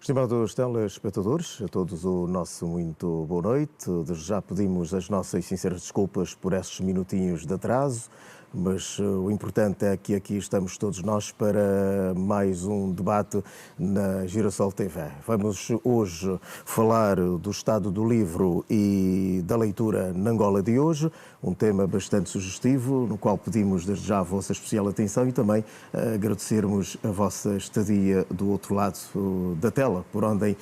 Estimados telespectadores, a todos o nosso muito boa noite. Desde já pedimos as nossas sinceras desculpas por estes minutinhos de atraso, mas o importante é que aqui estamos todos nós para mais um debate na Girassol TV. Vamos hoje falar do estado do livro e da leitura na Angola de hoje, um tema bastante sugestivo, no qual pedimos desde já a vossa especial atenção e também agradecermos a vossa estadia do outro lado da tela, por onde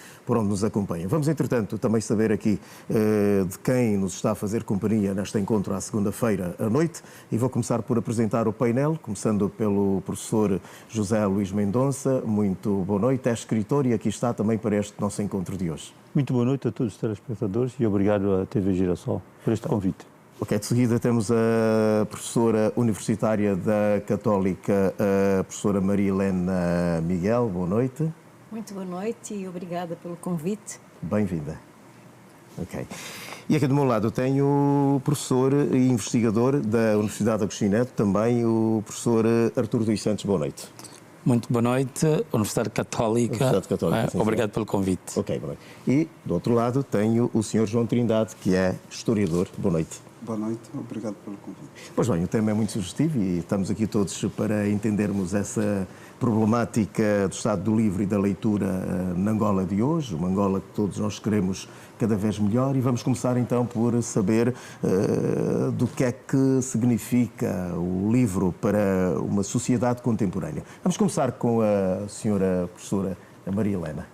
nos acompanha. Vamos, entretanto, também saber aqui de quem nos está a fazer companhia neste encontro à segunda-feira à noite, e vou começar por apresentar o painel, começando pelo professor José Luís Mendonça. Muito boa noite, é escritor e aqui está também para este nosso encontro de hoje. Muito boa noite a todos os telespectadores e obrigado à TV Girassol por este convite. Ok, de seguida temos a professora universitária da Católica, a professora Maria Helena Miguel. Boa noite. Muito boa noite e obrigada pelo convite. Bem-vinda. Ok. E aqui do meu lado tenho o professor e investigador da Universidade Agostinho Neto, também o professor Artur dos Santos. Boa noite. Muito boa noite, Universidade Católica. Universidade Católica, sim, obrigado pelo convite. Ok, boa noite. E do outro lado tenho o senhor João Trindade, que é historiador. Boa noite. Boa noite, obrigado pelo convite. Pois bem, o tema é muito sugestivo e estamos aqui todos para entendermos essa problemática do estado do livro e da leitura na Angola de hoje, uma Angola que todos nós queremos cada vez melhor, e vamos começar então por saber do que é que significa o livro para uma sociedade contemporânea. Vamos começar com a senhora professora Maria Helena.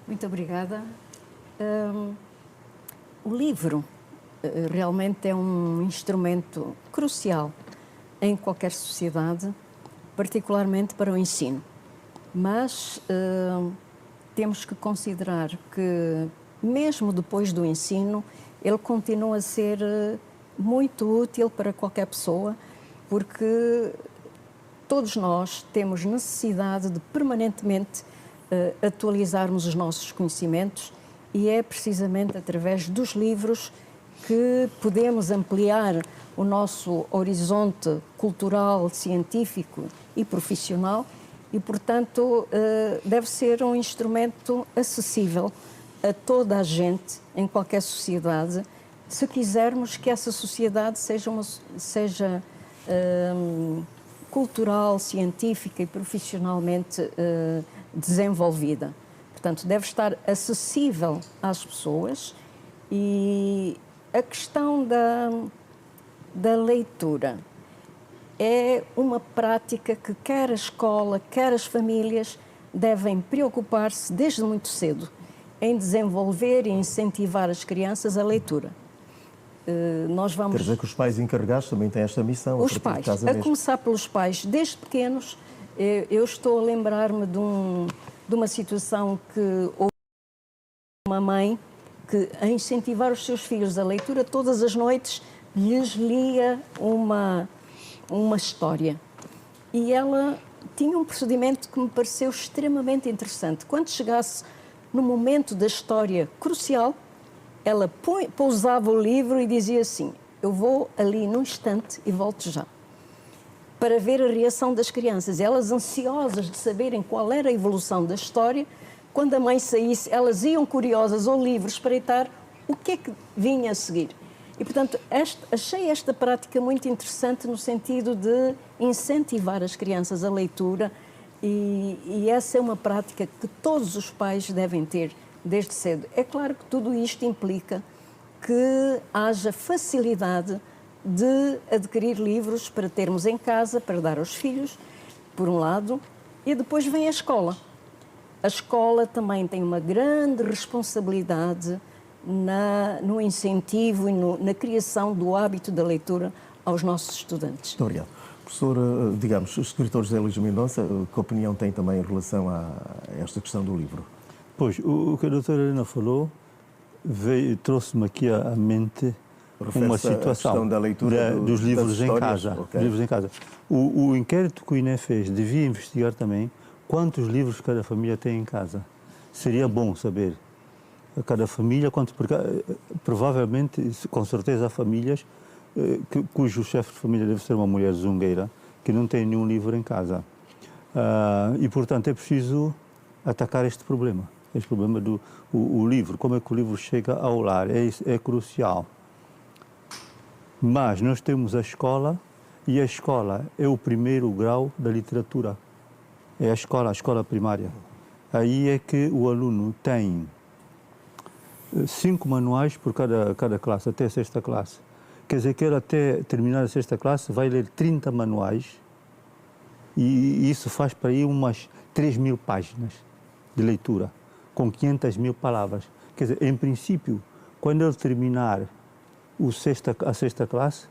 Muito obrigada. O livro realmente é um instrumento crucial em qualquer sociedade, particularmente para o ensino. Mas temos que considerar que, mesmo depois do ensino, ele continua a ser muito útil para qualquer pessoa, porque todos nós temos necessidade de permanentemente atualizarmos os nossos conhecimentos, e é precisamente através dos livros que podemos ampliar o nosso horizonte cultural, científico e profissional, e, portanto, deve ser um instrumento acessível a toda a gente, em qualquer sociedade, se quisermos que essa sociedade seja cultural, científica e profissionalmente desenvolvida. Portanto, deve estar acessível às pessoas. E a questão da leitura é uma prática que quer a escola, quer as famílias devem preocupar-se desde muito cedo em desenvolver e incentivar as crianças a leitura. Quer dizer que os pais encarregados também têm esta missão. Os pais, a começar pelos pais, desde pequenos. Eu estou a lembrar-me de uma situação que houve uma mãe que, a incentivar os seus filhos à leitura, todas as noites lhes lia uma história. E ela tinha um procedimento que me pareceu extremamente interessante. Quando chegasse no momento da história crucial, ela pousava o livro e dizia assim: eu vou ali num instante e volto já, para ver a reação das crianças. Elas, ansiosas de saberem qual era a evolução da história, quando a mãe saísse, elas iam curiosas ao livro espreitar o que é que vinha a seguir. E, portanto, achei esta prática muito interessante no sentido de incentivar as crianças à leitura, e essa é uma prática que todos os pais devem ter desde cedo. É claro que tudo isto implica que haja facilidade de adquirir livros para termos em casa, para dar aos filhos, por um lado, e depois vem a escola. A escola também tem uma grande responsabilidade no incentivo e na criação do hábito da leitura aos nossos estudantes. Muito obrigado. Professor, digamos, o escritor José Luís Mendonça, que opinião tem também em relação a esta questão do livro? Pois, o que a doutora Helena falou trouxe-me aqui à mente uma situação da leitura dos livros em casa. Okay. Livros em casa. O inquérito que o INE fez devia investigar também quantos livros cada família tem em casa. Seria bom saber a cada família, porque provavelmente, com certeza, há famílias cujo chefe de família deve ser uma mulher zungueira, que não tem nenhum livro em casa. E, portanto, é preciso atacar este problema. Esse problema do o livro, como é que o livro chega ao lar, é crucial. Mas nós temos a escola, e a escola é o primeiro grau da literatura. É a escola primária. Aí é que o aluno tem 5 manuais por cada classe, até a 6ª classe. Quer dizer que ele até terminar a 6ª classe vai ler 30 manuais e isso faz para aí umas 3.000 páginas de leitura, com 500.000 palavras. Quer dizer, em princípio, quando ele terminar a 6ª classe,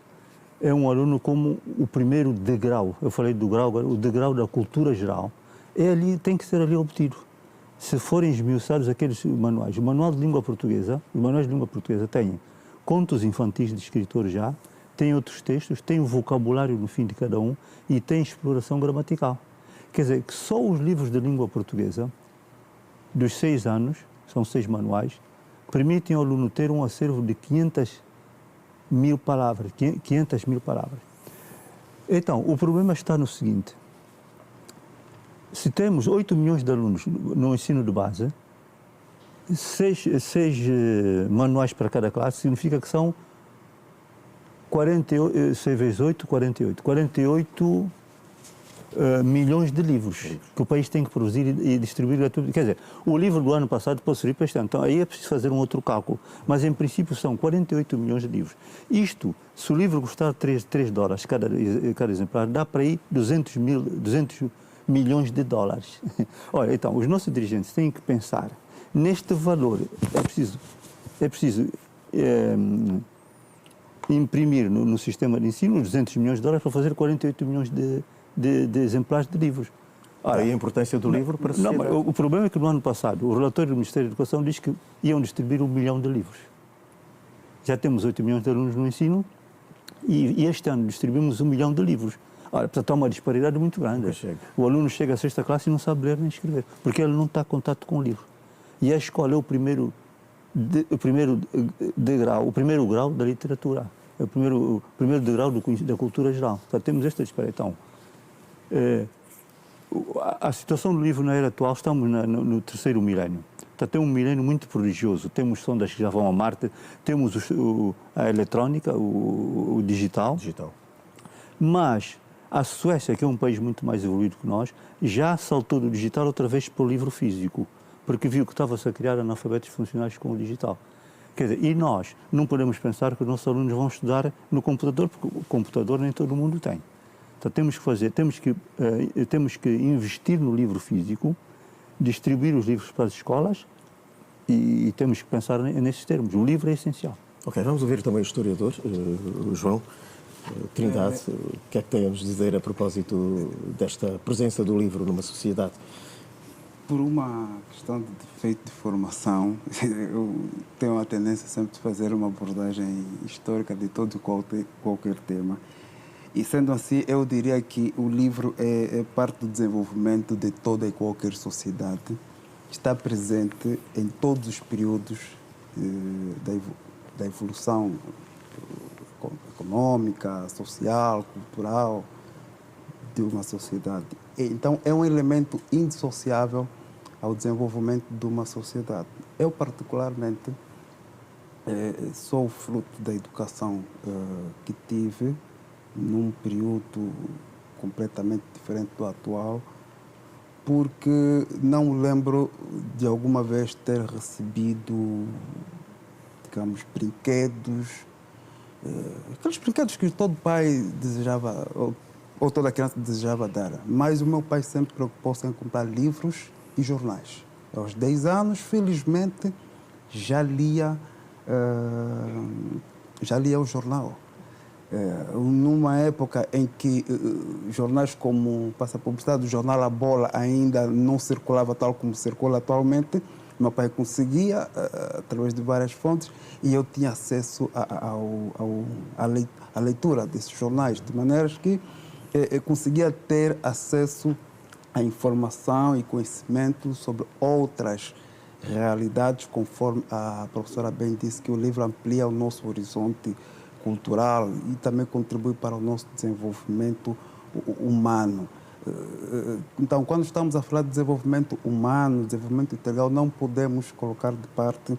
é um aluno como o primeiro degrau, eu falei do grau, o degrau da cultura geral, tem que ser ali obtido. Se forem esmiuçados aqueles manuais, o manual de língua portuguesa, os manuais de língua portuguesa têm contos infantis de escritores já, tem outros textos, tem o vocabulário no fim de cada um e tem exploração gramatical. Quer dizer, que só os livros de língua portuguesa, dos 6 anos, são 6 manuais, permitem ao aluno ter um acervo de 500.000 palavras. Então, o problema está no seguinte: se temos 8 milhões de alunos no ensino de base, 6 manuais para cada classe, significa que são 6 vezes 8, 48 milhões de livros que o país tem que produzir e distribuir a tudo. Quer dizer, o livro do ano passado pode servir para este ano. Então, aí é preciso fazer um outro cálculo. Mas, em princípio, são 48 milhões de livros. Isto, se o livro custar $3 cada exemplar, dá para aí 200 milhões de dólares. Olha, então, os nossos dirigentes têm que pensar neste valor. É preciso imprimir no sistema de ensino os 200 milhões de dólares para fazer 48 milhões de exemplares de livros. Ora, e a importância do livro para a sociedade? Não, o problema é que no ano passado o relatório do Ministério da Educação diz que iam distribuir 1 milhão de livros. Já temos 8 milhões de alunos no ensino e este ano distribuímos 1 milhão de livros. Ora, portanto, há uma disparidade muito grande. O aluno chega à 6ª classe e não sabe ler nem escrever, porque ele não está em contato com o livro. E a escola é o primeiro degrau, o primeiro grau da literatura, é o primeiro degrau da cultura geral. Portanto, temos esta disparidade. Então, a situação do livro na era atual, estamos no 3º milénio. Portanto, é um milénio muito prodigioso. Temos sondas que já vão a Marte, temos a eletrónica, o digital. Mas a Suécia, que é um país muito mais evoluído que nós, já saltou do digital outra vez para o livro físico, porque viu que estava-se a criar analfabetos funcionais com o digital. Quer dizer, e nós não podemos pensar que os nossos alunos vão estudar no computador, porque o computador nem todo mundo tem. Então temos que investir no livro físico, distribuir os livros para as escolas e temos que pensar nesses termos. O livro é essencial. Ok, vamos ouvir também o historiador, o João Trindade. O que é que tem a nos dizer a propósito desta presença do livro numa sociedade? Por uma questão de defeito de formação, eu tenho a tendência sempre de fazer uma abordagem histórica de todo qualquer tema. E sendo assim, eu diria que o livro é parte do desenvolvimento de toda e qualquer sociedade. Está presente em todos os períodos da evolução econômica, social, cultural de uma sociedade. Então, é um elemento indissociável ao desenvolvimento de uma sociedade. Eu, particularmente, sou fruto da educação que tive num período completamente diferente do atual, porque não me lembro de alguma vez ter recebido, digamos, brinquedos, aqueles brinquedos que todo pai desejava, ou toda criança desejava dar. Mas o meu pai sempre preocupou-se em comprar livros e jornais. Aos 10 anos, felizmente, já lia o jornal. Numa época em que jornais como Passa a Publicidade, o jornal A Bola ainda não circulava tal como circula atualmente, meu pai conseguia, através de várias fontes, e eu tinha acesso à leitura desses jornais, de maneiras que eu conseguia ter acesso à informação e conhecimento sobre outras realidades, conforme a professora bem disse, que o livro amplia o nosso horizonte cultural e também contribui para o nosso desenvolvimento humano. Então, quando estamos a falar de desenvolvimento humano, desenvolvimento integral, não podemos colocar de parte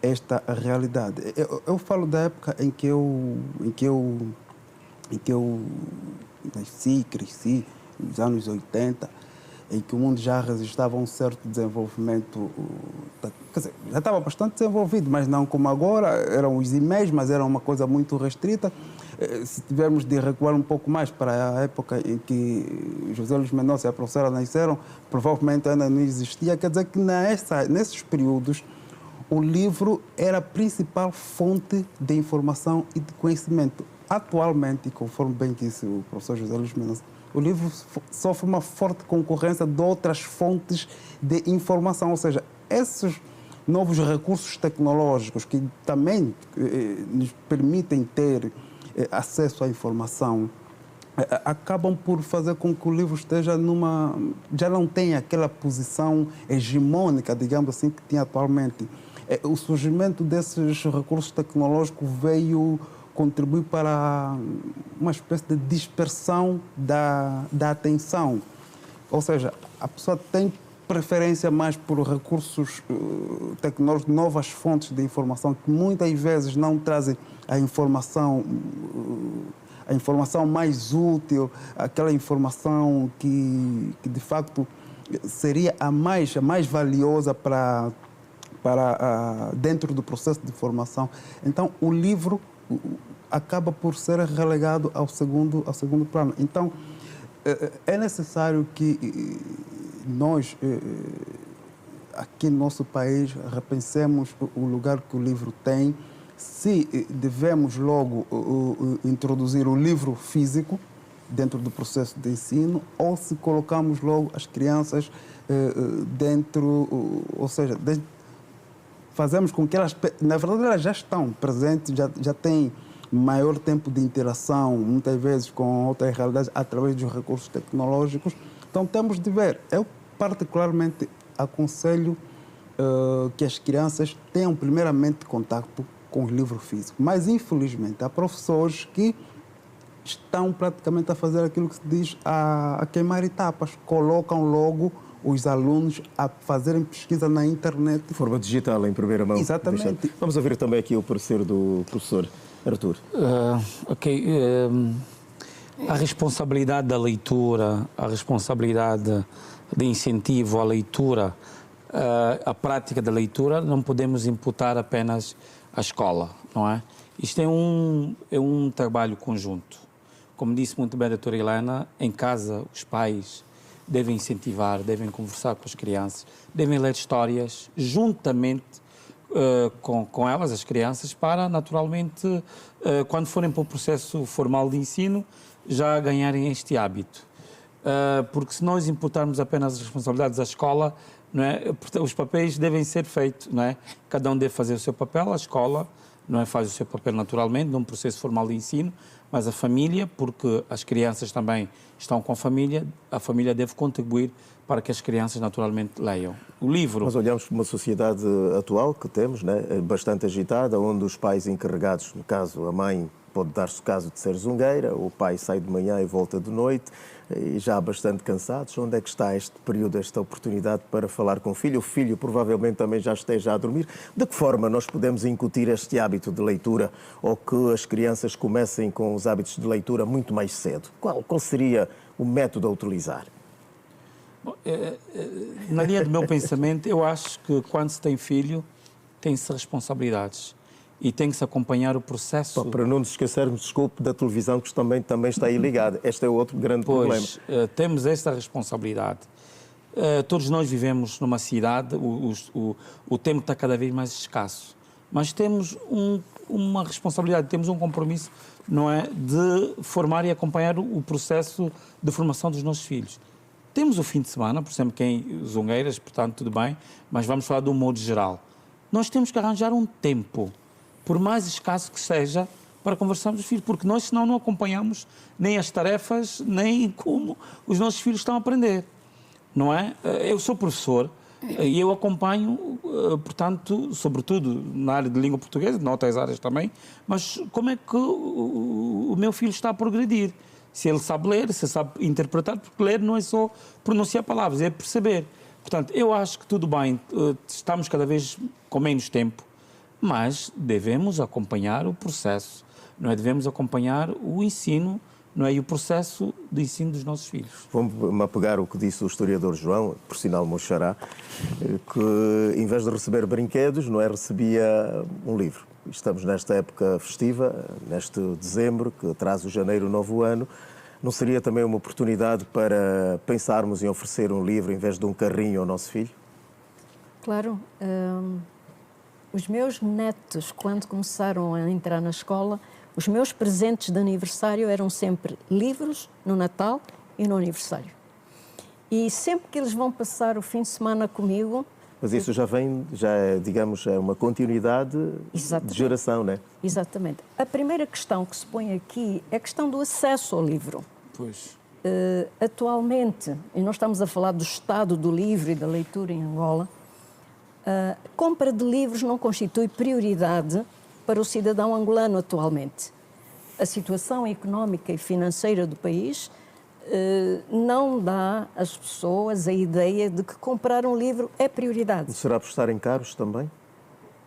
esta realidade. Eu falo da época em que eu nasci, cresci, nos anos 80, em que o mundo já registrava um certo desenvolvimento, quer dizer, já estava bastante desenvolvido, mas não como agora, eram os e-mails, mas era uma coisa muito restrita. Se tivermos de recuar um pouco mais para a época em que José Luís Mendonça e a professora nasceram, provavelmente ainda não existia, quer dizer que nesses períodos o livro era a principal fonte de informação e de conhecimento. Atualmente, conforme bem disse o professor José Luís Mendonça, o livro sofre uma forte concorrência de outras fontes de informação, ou seja, esses novos recursos tecnológicos que também nos permitem ter acesso à informação, acabam por fazer com que o livro esteja já não tenha aquela posição hegemônica, digamos assim, que tinha atualmente. O surgimento desses recursos tecnológicos veio contribuir para uma espécie de dispersão da atenção. Ou seja, a pessoa tem preferência mais por recursos tecnológicos, novas fontes de informação, que muitas vezes não trazem a informação mais útil, aquela informação que de facto seria a mais valiosa para dentro do processo de formação. Então, o livro acaba por ser relegado ao segundo plano. Então, é necessário que nós, aqui no nosso país, repensemos o lugar que o livro tem, se devemos logo introduzir o livro físico dentro do processo de ensino ou se colocamos logo as crianças dentro, ou seja, fazemos com que elas, na verdade, elas já estão presentes, já têm maior tempo de interação, muitas vezes com outras realidades, através dos recursos tecnológicos. Então, temos de ver. Eu, particularmente, aconselho que as crianças tenham, primeiramente, contato com o livro físico. Mas, infelizmente, há professores que estão praticamente a fazer aquilo que se diz a queimar etapas. Colocam logo os alunos a fazerem pesquisa na internet. De forma digital, em primeira mão. Exatamente. Vamos ouvir também aqui o parecer do professor Artur. A responsabilidade da leitura, a responsabilidade de incentivo à leitura, a prática da leitura, não podemos imputar apenas à escola, não é? Isto é um trabalho conjunto. Como disse muito bem a doutora Helena, em casa os pais devem incentivar, devem conversar com as crianças, devem ler histórias juntamente com elas, as crianças, para, naturalmente, quando forem para o processo formal de ensino, já ganharem este hábito. Porque se nós imputarmos apenas as responsabilidades à escola, não é? Os papéis devem ser feitos, não é? Cada um deve fazer o seu papel, a escola não é, faz o seu papel naturalmente num processo formal de ensino, mas a família, porque as crianças também estão com a família deve contribuir para que as crianças naturalmente leiam. O livro... Nós olhamos para uma sociedade atual que temos, né, bastante agitada, onde os pais encarregados, no caso a mãe, pode dar-se o caso de ser zungueira, o pai sai de manhã e volta de noite, e já bastante cansados. Onde é que está este período, esta oportunidade para falar com o filho? O filho provavelmente também já esteja a dormir. De que forma nós podemos incutir este hábito de leitura ou que as crianças comecem com os hábitos de leitura muito mais cedo? Qual seria o método a utilizar? Bom, na linha do meu pensamento, eu acho que quando se tem filho, tem-se responsabilidades. E tem que se acompanhar o processo... Para não nos esquecermos, desculpe, da televisão, que também está aí ligada. Este é outro grande problema. Temos esta responsabilidade. Todos nós vivemos numa cidade, o tempo está cada vez mais escasso. Mas temos uma responsabilidade, temos um compromisso, não é, de formar e acompanhar o processo de formação dos nossos filhos. Temos o fim de semana, por exemplo, zungueiras, portanto, tudo bem, mas vamos falar de um modo geral. Nós temos que arranjar um tempo, por mais escasso que seja, para conversarmos com os filhos, porque nós, senão, não acompanhamos nem as tarefas, nem como os nossos filhos estão a aprender, não é? Eu sou professor e eu acompanho, portanto, sobretudo na área de língua portuguesa, em outras áreas também, mas como é que o meu filho está a progredir? se ele sabe ler, se sabe interpretar, porque ler não é só pronunciar palavras, é perceber. Portanto, eu acho que tudo bem, estamos cada vez com menos tempo, mas devemos acompanhar o processo, não é? Devemos acompanhar o ensino, não é? E o processo de ensino dos nossos filhos. Vamos apegar o que disse o historiador João, por sinal meu xará, que em vez de receber brinquedos, não é, recebia um livro. Estamos nesta época festiva, neste dezembro, que traz o janeiro, o novo ano. Não seria também uma oportunidade para pensarmos em oferecer um livro em vez de um carrinho ao nosso filho? Claro. Os meus netos, quando começaram a entrar na escola, os meus presentes de aniversário eram sempre livros no Natal e no aniversário. E sempre que eles vão passar o fim de semana comigo... Mas isso já vem, digamos, é uma continuidade de geração, não é? Exatamente. A primeira questão que se põe aqui é a questão do acesso ao livro. Pois. Atualmente, e nós estamos a falar do estado do livro e da leitura em Angola, a compra de livros não constitui prioridade para o cidadão angolano atualmente. A situação económica e financeira do país não dá às pessoas a ideia de que comprar um livro é prioridade. Será por estarem caros também?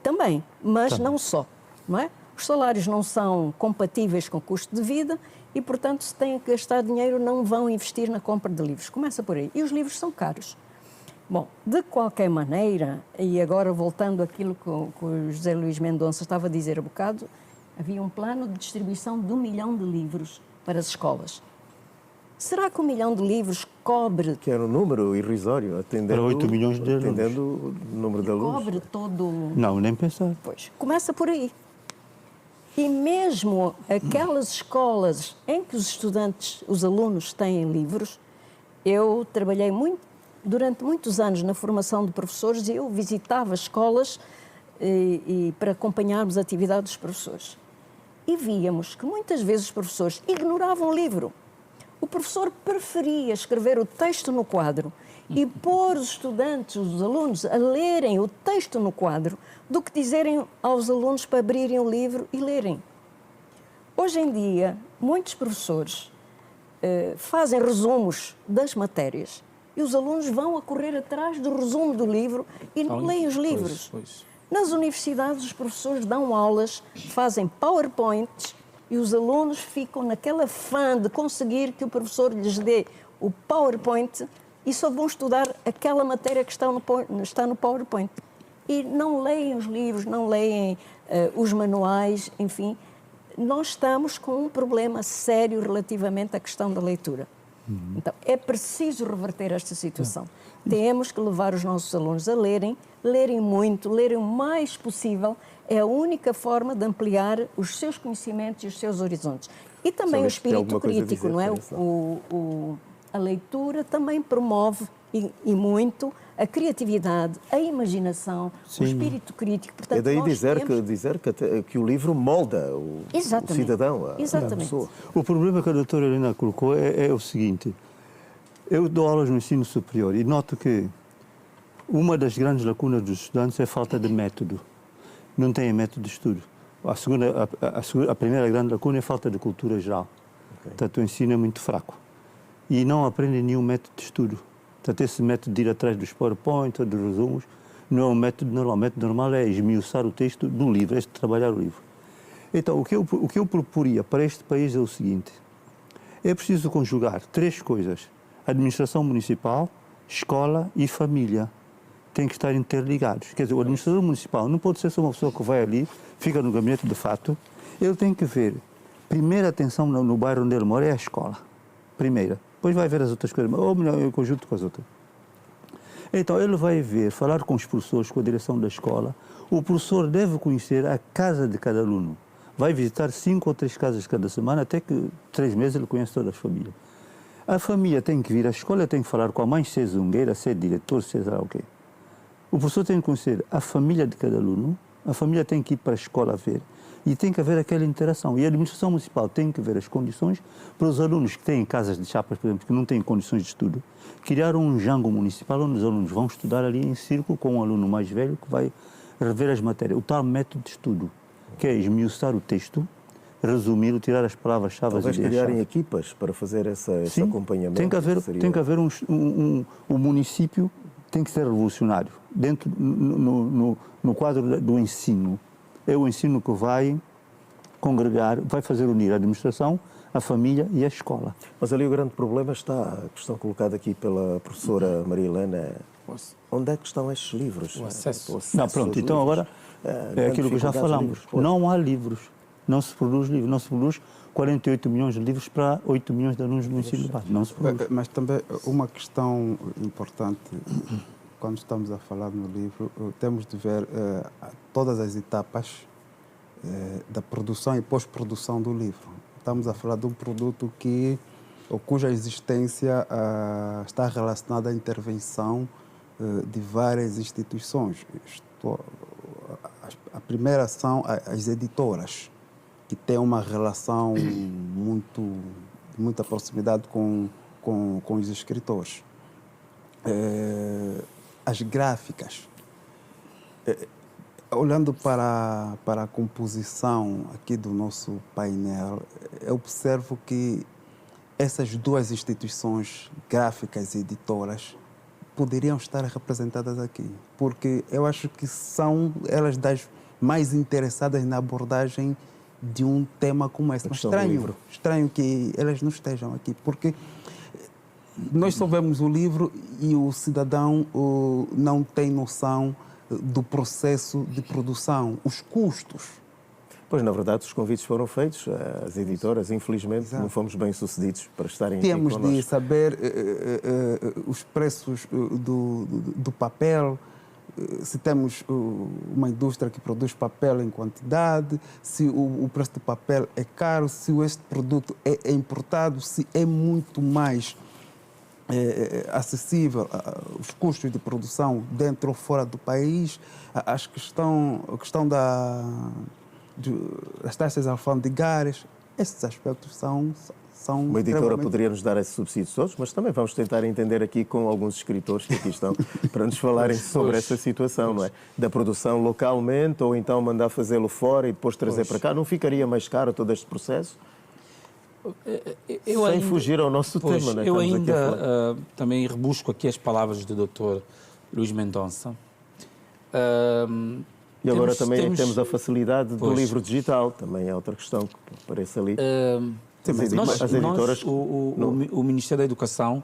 Também, mas não só, não é? Os salários não são compatíveis com o custo de vida e, portanto, se têm que gastar dinheiro, não vão investir na compra de livros. Começa por aí. E os livros são caros. Bom, de qualquer maneira, e agora voltando àquilo que o José Luís Mendonça estava a dizer há bocado, havia um plano de distribuição de 1 milhão de livros para as escolas. Será que 1 milhão de livros cobre... Que era um número irrisório, atendendo... Para 8 milhões de alunos. Atendendo o número de alunos. Cobre todo... Não, nem pensar. Pois, começa por aí. E mesmo aquelas escolas em que os estudantes, os alunos têm livros, eu trabalhei durante muitos anos na formação de professores e eu visitava escolas para acompanharmos a atividade dos professores. E víamos que muitas vezes os professores ignoravam o livro. O professor preferia escrever o texto no quadro e pôr os estudantes, os alunos, a lerem o texto no quadro do que dizerem aos alunos para abrirem o livro e lerem. Hoje em dia, muitos professores fazem resumos das matérias e os alunos vão a correr atrás do resumo do livro e não leem os livros. Pois. Nas universidades, os professores dão aulas, fazem PowerPoints e os alunos ficam naquela fã de conseguir que o professor lhes dê o PowerPoint e só vão estudar aquela matéria que está no PowerPoint. E não leem os livros, não leem os manuais, enfim. Nós estamos com um problema sério relativamente à questão da leitura. Então, é preciso reverter esta situação. Temos que levar os nossos alunos a lerem muito, lerem o mais possível. É a única forma de ampliar os seus conhecimentos e os seus horizontes. E também o espírito crítico, não é? A leitura também promove e muito a criatividade, a imaginação, o espírito crítico. Portanto, é daí dizer que o livro molda o cidadão, a pessoa. O problema que a doutora Helena colocou é o seguinte. Eu dou aulas no ensino superior e noto que uma das grandes lacunas dos estudantes é a falta de método. Não têm método de estudo. A primeira grande lacuna é a falta de cultura geral. Portanto, o ensino é muito fraco. E não aprendem nenhum método de estudo. Portanto, esse método de ir atrás dos PowerPoint ou dos resumos não é um método normal. O método normal é esmiuçar o texto do livro, é trabalhar o livro. Então, o que eu proporia para este país é o seguinte. É preciso conjugar 3 coisas. Administração municipal, escola e família. Têm que estar interligados. Quer dizer, o administrador municipal não pode ser só uma pessoa que vai ali, fica no gabinete de fato. Ele tem que ver, primeira atenção no bairro onde ele mora é a escola. Primeira. Depois vai ver as outras coisas, ou melhor, em conjunto com as outras. Então, ele vai ver, falar com os professores, com a direção da escola. O professor deve conhecer a casa de cada aluno. Vai visitar 5 ou 3 casas cada semana, até que 3 meses ele conhece todas as famílias. A família tem que vir à escola, tem que falar com a mãe, se é zungueira, se é diretor, se é lá o quê. O professor tem que conhecer a família de cada aluno, a família tem que ir para a escola ver e tem que haver aquela interação. E a administração municipal tem que ver as condições para os alunos que têm casas de chapas, por exemplo, que não têm condições de estudo, criar um jango municipal onde os alunos vão estudar ali em círculo com um aluno mais velho que vai rever as matérias. O tal método de estudo, que é esmiuçar o texto, resumir, tirar as palavras-chave. Talvez criarem equipas para fazer esse acompanhamento. Tem que haver o município tem que ser revolucionário. Dentro, no quadro do ensino, é o ensino que vai congregar, vai fazer unir a administração, a família e a escola. Mas ali o grande problema está, a questão colocada aqui pela professora Maria Helena, é onde é que estão estes livros? O acesso. Não, pronto, então agora é aquilo que já falamos. Não há livros, não se produz livros, não se produz 48 milhões de livros para 8 milhões de alunos no ensino básico, não se produz. Mas também uma questão importante, quando estamos a falar no livro, temos de ver todas as etapas da produção e pós-produção do livro. Estamos a falar de um produto cuja existência está relacionada à intervenção de várias instituições. A primeira são as editoras, que têm uma relação de muita proximidade com os escritores. As gráficas. Olhando para a composição aqui do nosso painel, eu observo que essas duas instituições, gráficas e editoras, poderiam estar representadas aqui, porque eu acho que são elas das mais interessadas na abordagem de um tema como esse. Mas estranho que elas não estejam aqui, porque nós só vemos o livro e o cidadão não tem noção do processo de produção, os custos. Pois, na verdade, os convites foram feitos, as editoras, infelizmente, não fomos bem sucedidos para estarem aqui connosco. Temos de saber os preços do papel, se temos uma indústria que produz papel em quantidade, se o preço do papel é caro, se este produto é importado, se é muito mais acessível os custos de produção dentro ou fora do país, a questão das taxas alfandegárias, esses aspectos são uma editora poderia nos dar esses subsídios todos, mas também vamos tentar entender aqui com alguns escritores que aqui estão para nos falarem sobre essa situação, não é? Da produção localmente ou então mandar fazê-lo fora e depois trazer para cá. Não ficaria mais caro todo este processo? Sem fugir ao nosso tema, não é? Eu ainda também rebusco aqui as palavras do Dr. Luís Mendonça. E agora também temos a facilidade do livro digital, também é outra questão que aparece ali. As editoras... O Ministério da Educação,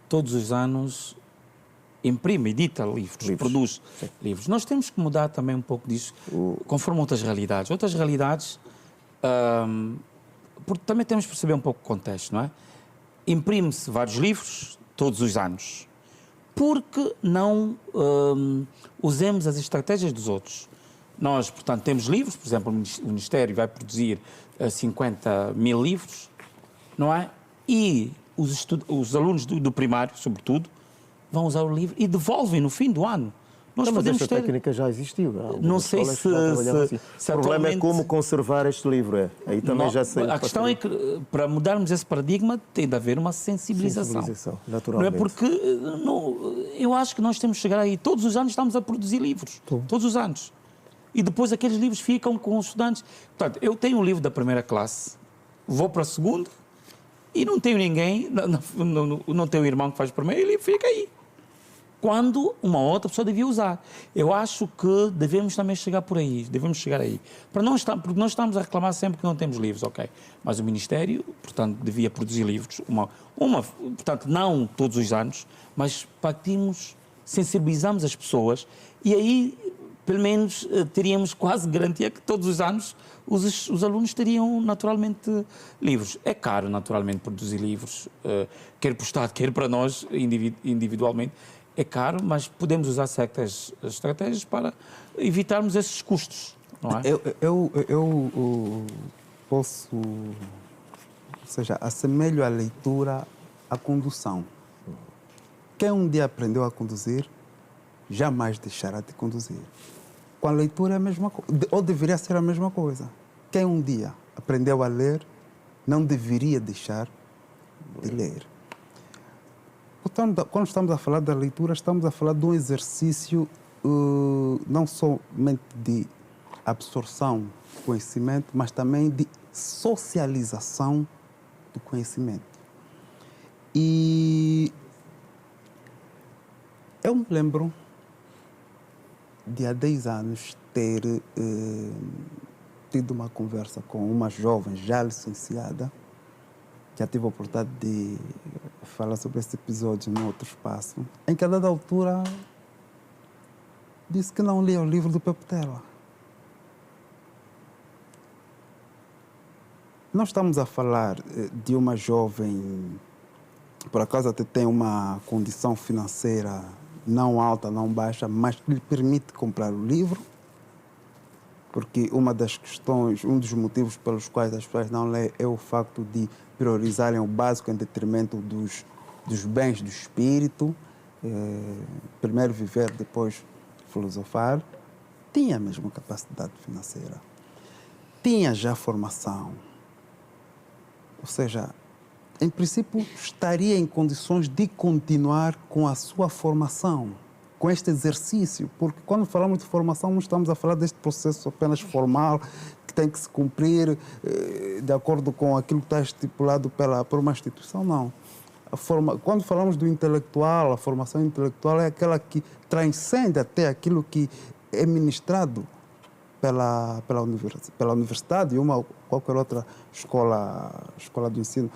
todos os anos, imprime, edita livros. Produz livros. Nós temos que mudar também um pouco disso, conforme outras realidades. Outras realidades... porque também temos que perceber um pouco o contexto, não é? Imprime-se vários livros todos os anos. Porque não usemos as estratégias dos outros. Nós, portanto, temos livros, por exemplo, o Ministério vai produzir 50 mil livros, não é? E os alunos do primário, sobretudo, vão usar o livro e devolvem no fim do ano. Nós mas essa técnica já existiu. Não sei se o problema é como conservar este livro. Aí também já sei. A questão é que, para mudarmos esse paradigma, tem de haver uma sensibilização. Naturalmente. Não é porque eu acho que nós temos que chegar aí. Todos os anos estamos a produzir livros. Todos os anos. E depois aqueles livros ficam com os estudantes. Portanto, eu tenho um livro da primeira classe, vou para a segunda e não tenho ninguém, não tenho um irmão que faz primeiro e o livro fica aí. Quando uma outra pessoa devia usar. Eu acho que devemos também chegar por aí, devemos chegar aí. Porque nós estamos a reclamar sempre que não temos livros, ok? Mas o Ministério, portanto, devia produzir livros, portanto, não todos os anos, mas sensibilizamos as pessoas e aí, pelo menos, teríamos quase garantia que todos os anos os alunos teriam naturalmente livros. É caro, naturalmente, produzir livros, quer para o Estado, quer para nós individualmente. É caro, mas podemos usar certas estratégias para evitarmos esses custos, não é? Eu posso, ou seja, assemelho a leitura à condução. Quem um dia aprendeu a conduzir, jamais deixará de conduzir. Com a leitura é a mesma coisa, ou deveria ser a mesma coisa. Quem um dia aprendeu a ler, não deveria deixar de ler. Portanto, quando estamos a falar da leitura, estamos a falar de um exercício não somente de absorção de conhecimento, mas também de socialização do conhecimento. E eu me lembro de há 10 anos ter tido uma conversa com uma jovem já licenciada. Já tive a oportunidade de falar sobre esse episódio em outro espaço, em que a dada altura disse que não lia o livro do Pepe Tela. Nós estamos a falar de uma jovem, por acaso até tem uma condição financeira não alta, não baixa, mas que lhe permite comprar o livro, porque uma das questões, um dos motivos pelos quais as pessoas não lêem é o facto de priorizarem o básico em detrimento dos bens do espírito, primeiro viver, depois filosofar. Tinha a mesma capacidade financeira, tinha já formação, ou seja, em princípio estaria em condições de continuar com a sua formação, com este exercício, porque quando falamos de formação não estamos a falar deste processo apenas formal que tem que se cumprir de acordo com aquilo que está estipulado por uma instituição, não. Quando falamos do intelectual, a formação intelectual é aquela que transcende até aquilo que é ministrado pela universidade e uma qualquer outra escola de ensino.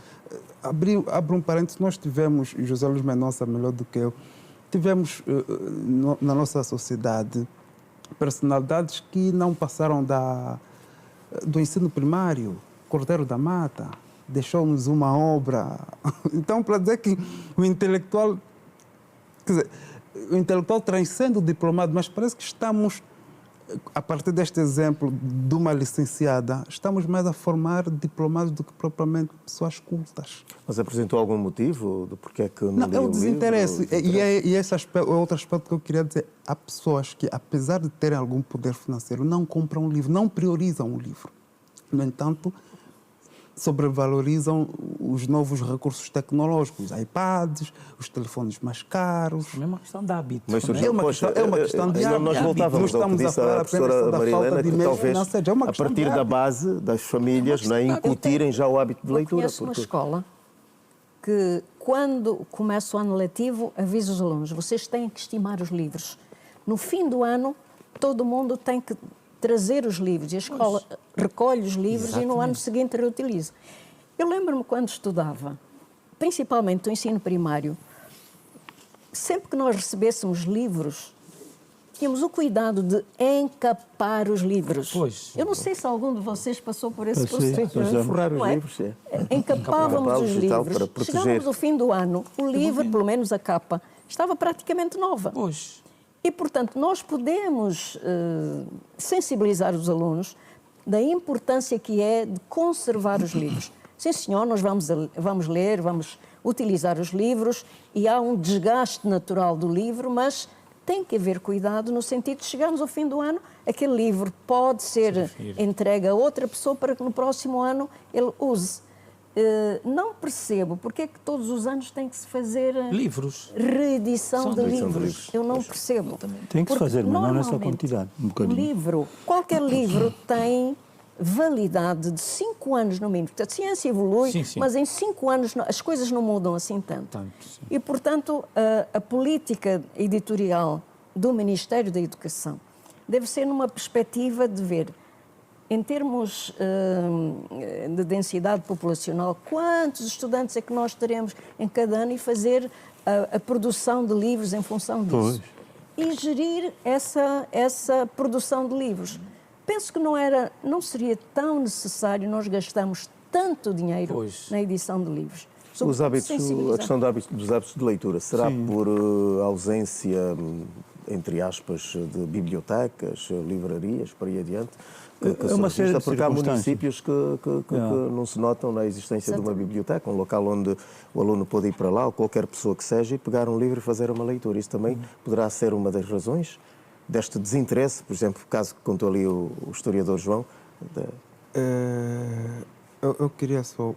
Abro um parênteses, nós tivemos, e José Luís Mendonça melhor do que eu, tivemos na nossa sociedade personalidades que não passaram do ensino primário. Cordeiro da Mata deixou-nos uma obra. Então, para dizer que o intelectual transcende o diplomado, mas parece que estamos, a partir deste exemplo de uma licenciada, estamos mais a formar diplomados do que propriamente pessoas cultas. Mas apresentou algum motivo do porquê que não lia é o o desinteresse. livro? E esse aspecto, é outro aspecto que eu queria dizer. Há pessoas que, apesar de terem algum poder financeiro, não compram um livro, não priorizam o livro. No entanto, sobrevalorizam os novos recursos tecnológicos, os iPads, os telefones mais caros. É uma questão de hábito. Mas surgiu, É uma questão de hábito. Nós voltávamos ao que disse a professora Marilena, que talvez, a partir da base das famílias, não é, incutirem já o hábito de leitura. Eu conheço uma escola que, quando começa o ano letivo, avisa os alunos: vocês têm que estimar os livros. No fim do ano, todo mundo tem que trazer os livros, e a escola recolhe os livros e no ano seguinte reutiliza. Eu lembro-me quando estudava, principalmente no ensino primário, sempre que nós recebêssemos livros, tínhamos o cuidado de encapar os livros. Pois. Eu não sei se algum de vocês passou por esse Passei, processo. passamos. Forrar os Não é? livros, é. Encapávamos os e tal, livros. para proteger. Chegávamos ao fim do ano, o livro, pelo menos a capa, estava praticamente nova. Pois. E, portanto, nós podemos sensibilizar os alunos da importância que é de conservar os livros. Sim, senhor, nós vamos ler, vamos utilizar os livros e há um desgaste natural do livro, mas tem que haver cuidado no sentido de chegarmos ao fim do ano, aquele livro pode ser entregue a outra pessoa para que no próximo ano ele use. Não percebo porque é que todos os anos tem que se fazer Livros. reedição de reedição de livros. livros. Eu não percebo. Tem que se Porque fazer, mas não nessa normalmente quantidade, um um bocadinho. livro, qualquer livro tem validade de 5 anos no mínimo. Portanto, a ciência evolui, Sim, sim. mas em 5 anos as coisas não mudam assim tanto. Sim. E, portanto, a política editorial do Ministério da Educação deve ser numa perspectiva de ver, em termos de densidade populacional, quantos estudantes é que nós teremos em cada ano e fazer a produção de livros em função disso. E gerir essa produção de livros. Penso que não seria tão necessário nós gastarmos tanto dinheiro na edição de livros. Os hábitos, a questão dos hábitos de leitura, será por ausência, entre aspas, de bibliotecas, livrarias, para aí adiante? É uma série de porque há circunstâncias. municípios que não se notam na existência de uma biblioteca, um local onde o aluno pode ir para lá, ou qualquer pessoa que seja, e pegar um livro e fazer uma leitura. Isso também poderá ser uma das razões deste desinteresse, por exemplo, o caso que contou ali o historiador João. Eu queria só,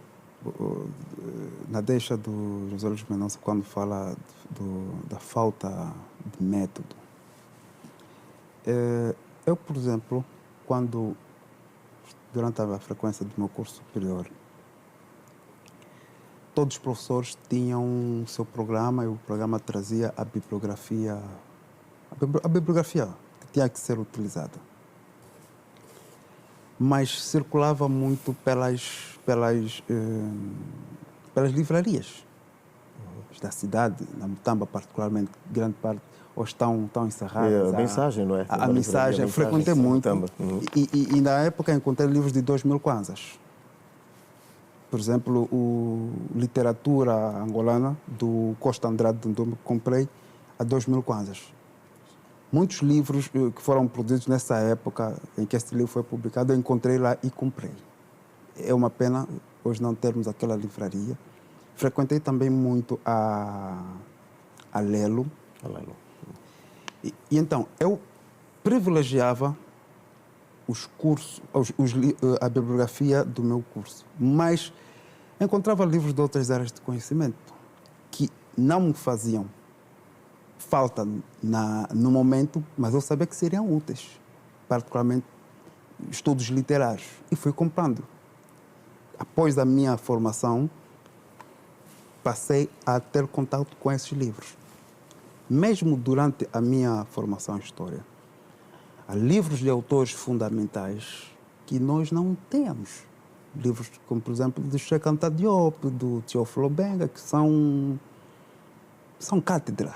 na deixa do José Luís Mendonça, quando fala da falta de método. Eu, por exemplo, quando durante a frequência do meu curso superior, todos os professores tinham o seu programa e o programa trazia a bibliografia que tinha que ser utilizada. Mas circulava muito pelas livrarias da cidade, na Mutamba particularmente, grande parte, ou estão encerradas. A mensagem, não é? A mensagem, frequentei muito. E na época encontrei livros de 2.000 kwanzas. Por exemplo, Literatura Angolana, do Costa Andrade, onde eu comprei a 2.000 kwanzas. Muitos livros que foram produzidos nessa época em que este livro foi publicado, eu encontrei lá e comprei. É uma pena hoje não termos aquela livraria. Frequentei também muito a Lelo. E então, eu privilegiava os cursos, a bibliografia do meu curso, mas encontrava livros de outras áreas de conhecimento que não me faziam falta no momento, mas eu sabia que seriam úteis, particularmente estudos literários, e fui comprando. Após a minha formação, passei a ter contato com esses livros. Mesmo durante a minha formação em História, há livros de autores fundamentais que nós não temos. Livros como, por exemplo, do Cheikh Anta Diop, do Théophile Obenga, que são cátedra.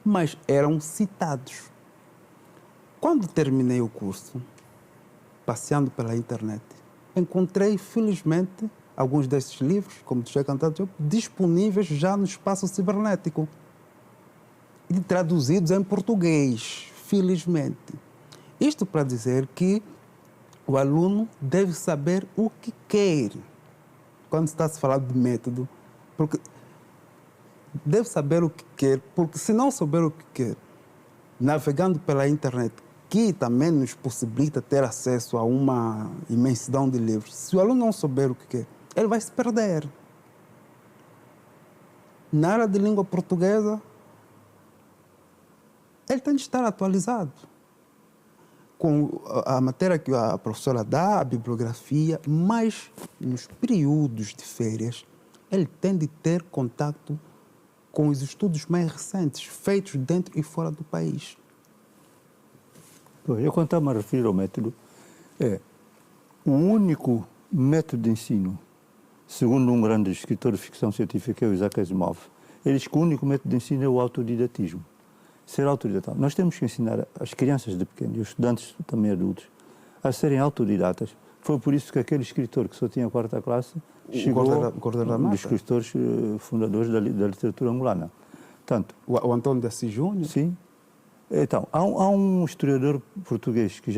Mas eram citados. Quando terminei o curso, passeando pela internet, encontrei, felizmente, alguns desses livros, como do Cheikh Anta Diop, disponíveis já no espaço cibernético e traduzidos em português, felizmente. Isto para dizer que o aluno deve saber o que quer. Quando está-se a falar de método, porque deve saber o que quer, porque se não souber o que quer, navegando pela internet, que também nos possibilita ter acesso a uma imensidão de livros, se o aluno não souber o que quer, ele vai se perder. Na área de língua portuguesa, ele tem de estar atualizado com a matéria que a professora dá, a bibliografia, mas nos períodos de férias, ele tem de ter contato com os estudos mais recentes, feitos dentro e fora do país. Eu, quando estava a referir ao método, o único método de ensino, segundo um grande escritor de ficção científica, é o Isaac Asimov, ele diz que o único método de ensino é o autodidatismo. Ser autodidato. Nós temos que ensinar as crianças de pequenos, e os estudantes também adultos, a serem autodidatas. Foi por isso que aquele escritor que só tinha a 4ª classe chegou um dos escritores fundadores da literatura angolana. Tanto, o Antônio da Assis Júnior? Sim. Então, há um historiador português que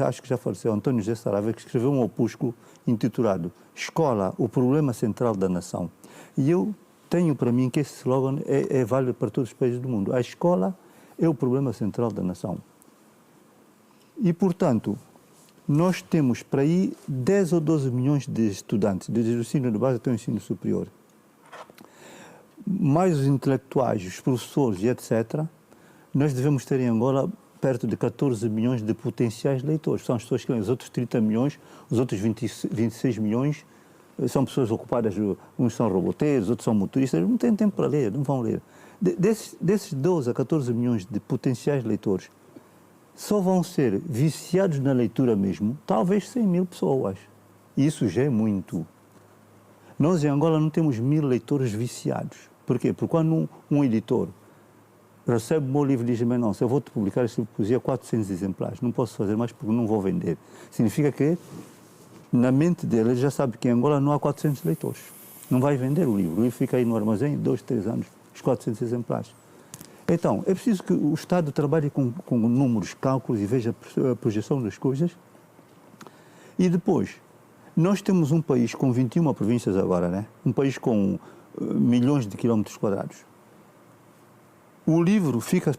acho que já faleceu, António José Saraiva, que escreveu um opúsculo intitulado Escola, o problema central da nação. E eu tenho para mim que esse slogan é válido para todos os países do mundo. A escola é o problema central da nação. E, portanto, nós temos para aí 10 ou 12 milhões de estudantes, desde o ensino de base até o ensino superior. Mais os intelectuais, os professores e etc., nós devemos ter em Angola perto de 14 milhões de potenciais leitores. São as pessoas que leem. Os outros 30 milhões, os outros 26 milhões são pessoas ocupadas, uns são roboteiros, outros são motoristas, não têm tempo para ler, não vão ler. Desses 12 a 14 milhões de potenciais leitores, só vão ser viciados na leitura mesmo, talvez 100 mil pessoas. E isso já é muito. Nós em Angola não temos 1000 leitores viciados. Por quê? Porque quando um editor recebe o meu livro e diz, mas não, se eu vou-te publicar este livro de poesia, 400 exemplares, não posso fazer mais porque não vou vender. Significa que, na mente dele, ele já sabe que em Angola não há 400 leitores. Não vai vender o livro fica aí no armazém 2, 3 anos, os 400 exemplares. Então, é preciso que o Estado trabalhe com números, cálculos e veja a projeção das coisas. E depois, nós temos um país com 21 províncias agora, né? Um país com milhões de quilómetros quadrados. O livro fica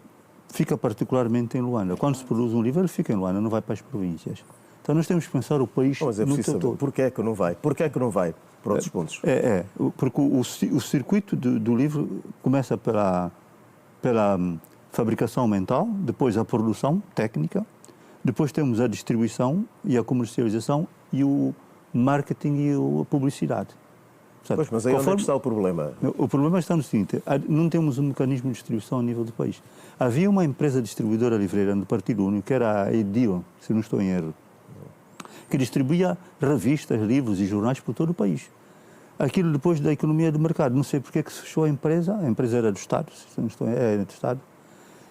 particularmente em Luanda. Quando se produz um livro, ele fica em Luanda, não vai para as províncias. Então nós temos que pensar o país no seu todo. Porquê é que não vai? Porquê é que não vai para outros pontos? Porque o circuito do livro começa pela fabricação mental, depois a produção técnica, Depois temos a distribuição e a comercialização e o marketing e a publicidade. Sabe? Pois, mas aí onde é que está o problema? O problema está no seguinte, não temos um mecanismo de distribuição a nível do país. Havia uma empresa distribuidora livreira do Partido Único, que era a Edil, se não estou em erro, que distribuía revistas, livros e jornais por todo o país. Aquilo depois da economia de mercado, não sei porque é que se fechou a empresa era do Estado, se não estou em erro, era do Estado,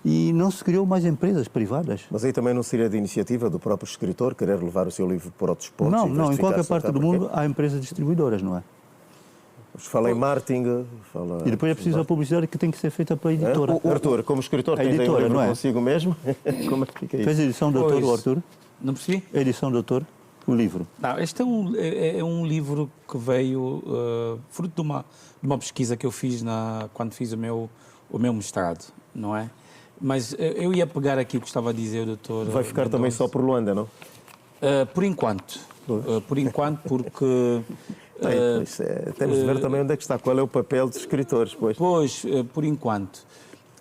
e não se criou mais empresas privadas. Mas aí também não seria de iniciativa do próprio escritor querer levar o seu livro para outros pontos? Não, em qualquer parte do mundo há empresas distribuidoras, não é? Fala em marketing, fala... E depois é preciso a publicidade que tem que ser feita pela editora. Arthur, como escritor, tens editora, aí um livro não é? consigo mesmo? Como é que fica isso? Fez a edição do autor, o Arthur? Não percebi? A edição do autor, o livro. Não, este é um livro que veio fruto de uma pesquisa que eu fiz quando fiz o meu mestrado, não é? Mas eu ia pegar aqui o que estava a dizer o doutor... Vai ficar também só por Luanda, não? Por enquanto. Por enquanto, porque... Temos de ver também onde é que está, qual é o papel dos escritores, pois. Pois, por enquanto.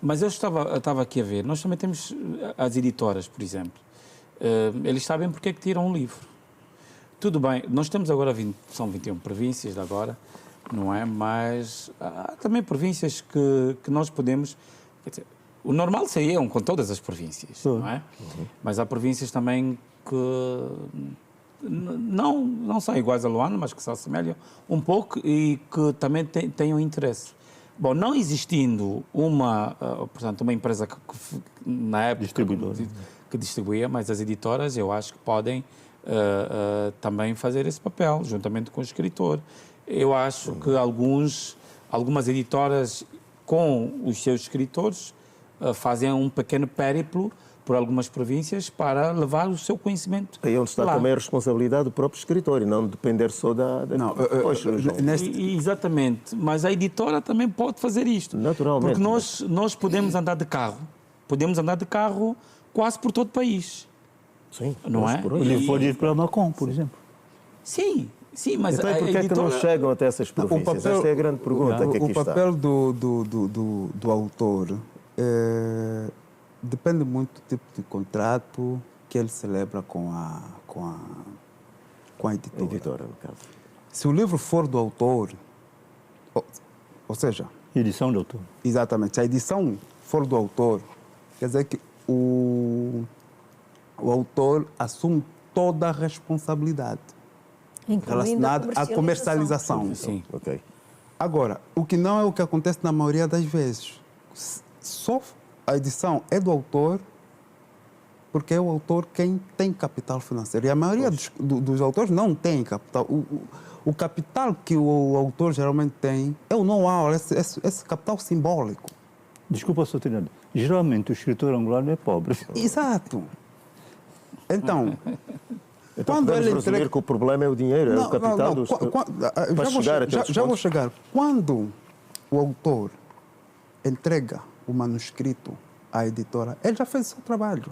Mas eu estava aqui a ver, nós também temos as editoras, por exemplo. Eles sabem porque é que tiram um livro. Tudo bem, nós temos agora, são 21 províncias agora, não é? Mas há também províncias que nós podemos... Quer dizer, o normal seriam com todas as províncias, não é? Mas há províncias também que... não são iguais a Luanda, mas que se assemelham um pouco e que também tenham interesse. Bom, não existindo uma empresa que na época que distribuía, mas as editoras eu acho que podem também fazer esse papel, juntamente com o escritor. Eu acho que algumas editoras com os seus escritores fazem um pequeno périplo por algumas províncias para levar o seu conhecimento. Aí onde está também a responsabilidade do próprio escritor e não depender só da... Não, exatamente, mas a editora também pode fazer isto. Naturalmente. Porque nós podemos andar de carro quase por todo o país. Sim, não é? Ele pode ir para Macon, por exemplo. Sim, mas então, a porquê é que não chegam até essas províncias? Esta é a grande pergunta que aqui está. O papel do autor depende muito do tipo de contrato que ele celebra com a editora. A editora, no caso. Se o livro for do autor, ou seja... Edição do autor. Exatamente. Se a edição for do autor, quer dizer que o autor assume toda a responsabilidade relacionada à comercialização. Sim. Ok. Agora, o que não é o que acontece na maioria das vezes. Só a edição é do autor porque é o autor quem tem capital financeiro. E a maioria dos autores não tem capital. O capital que o autor geralmente tem é o know-how, esse capital simbólico. Desculpa, Sr. Treinador. Geralmente o escritor angolano é pobre. Exato. Então quando ele resumir que o problema é o dinheiro, é o capital dos... Já vou chegar. Quando o autor entrega o manuscrito à editora, ele já fez o seu trabalho.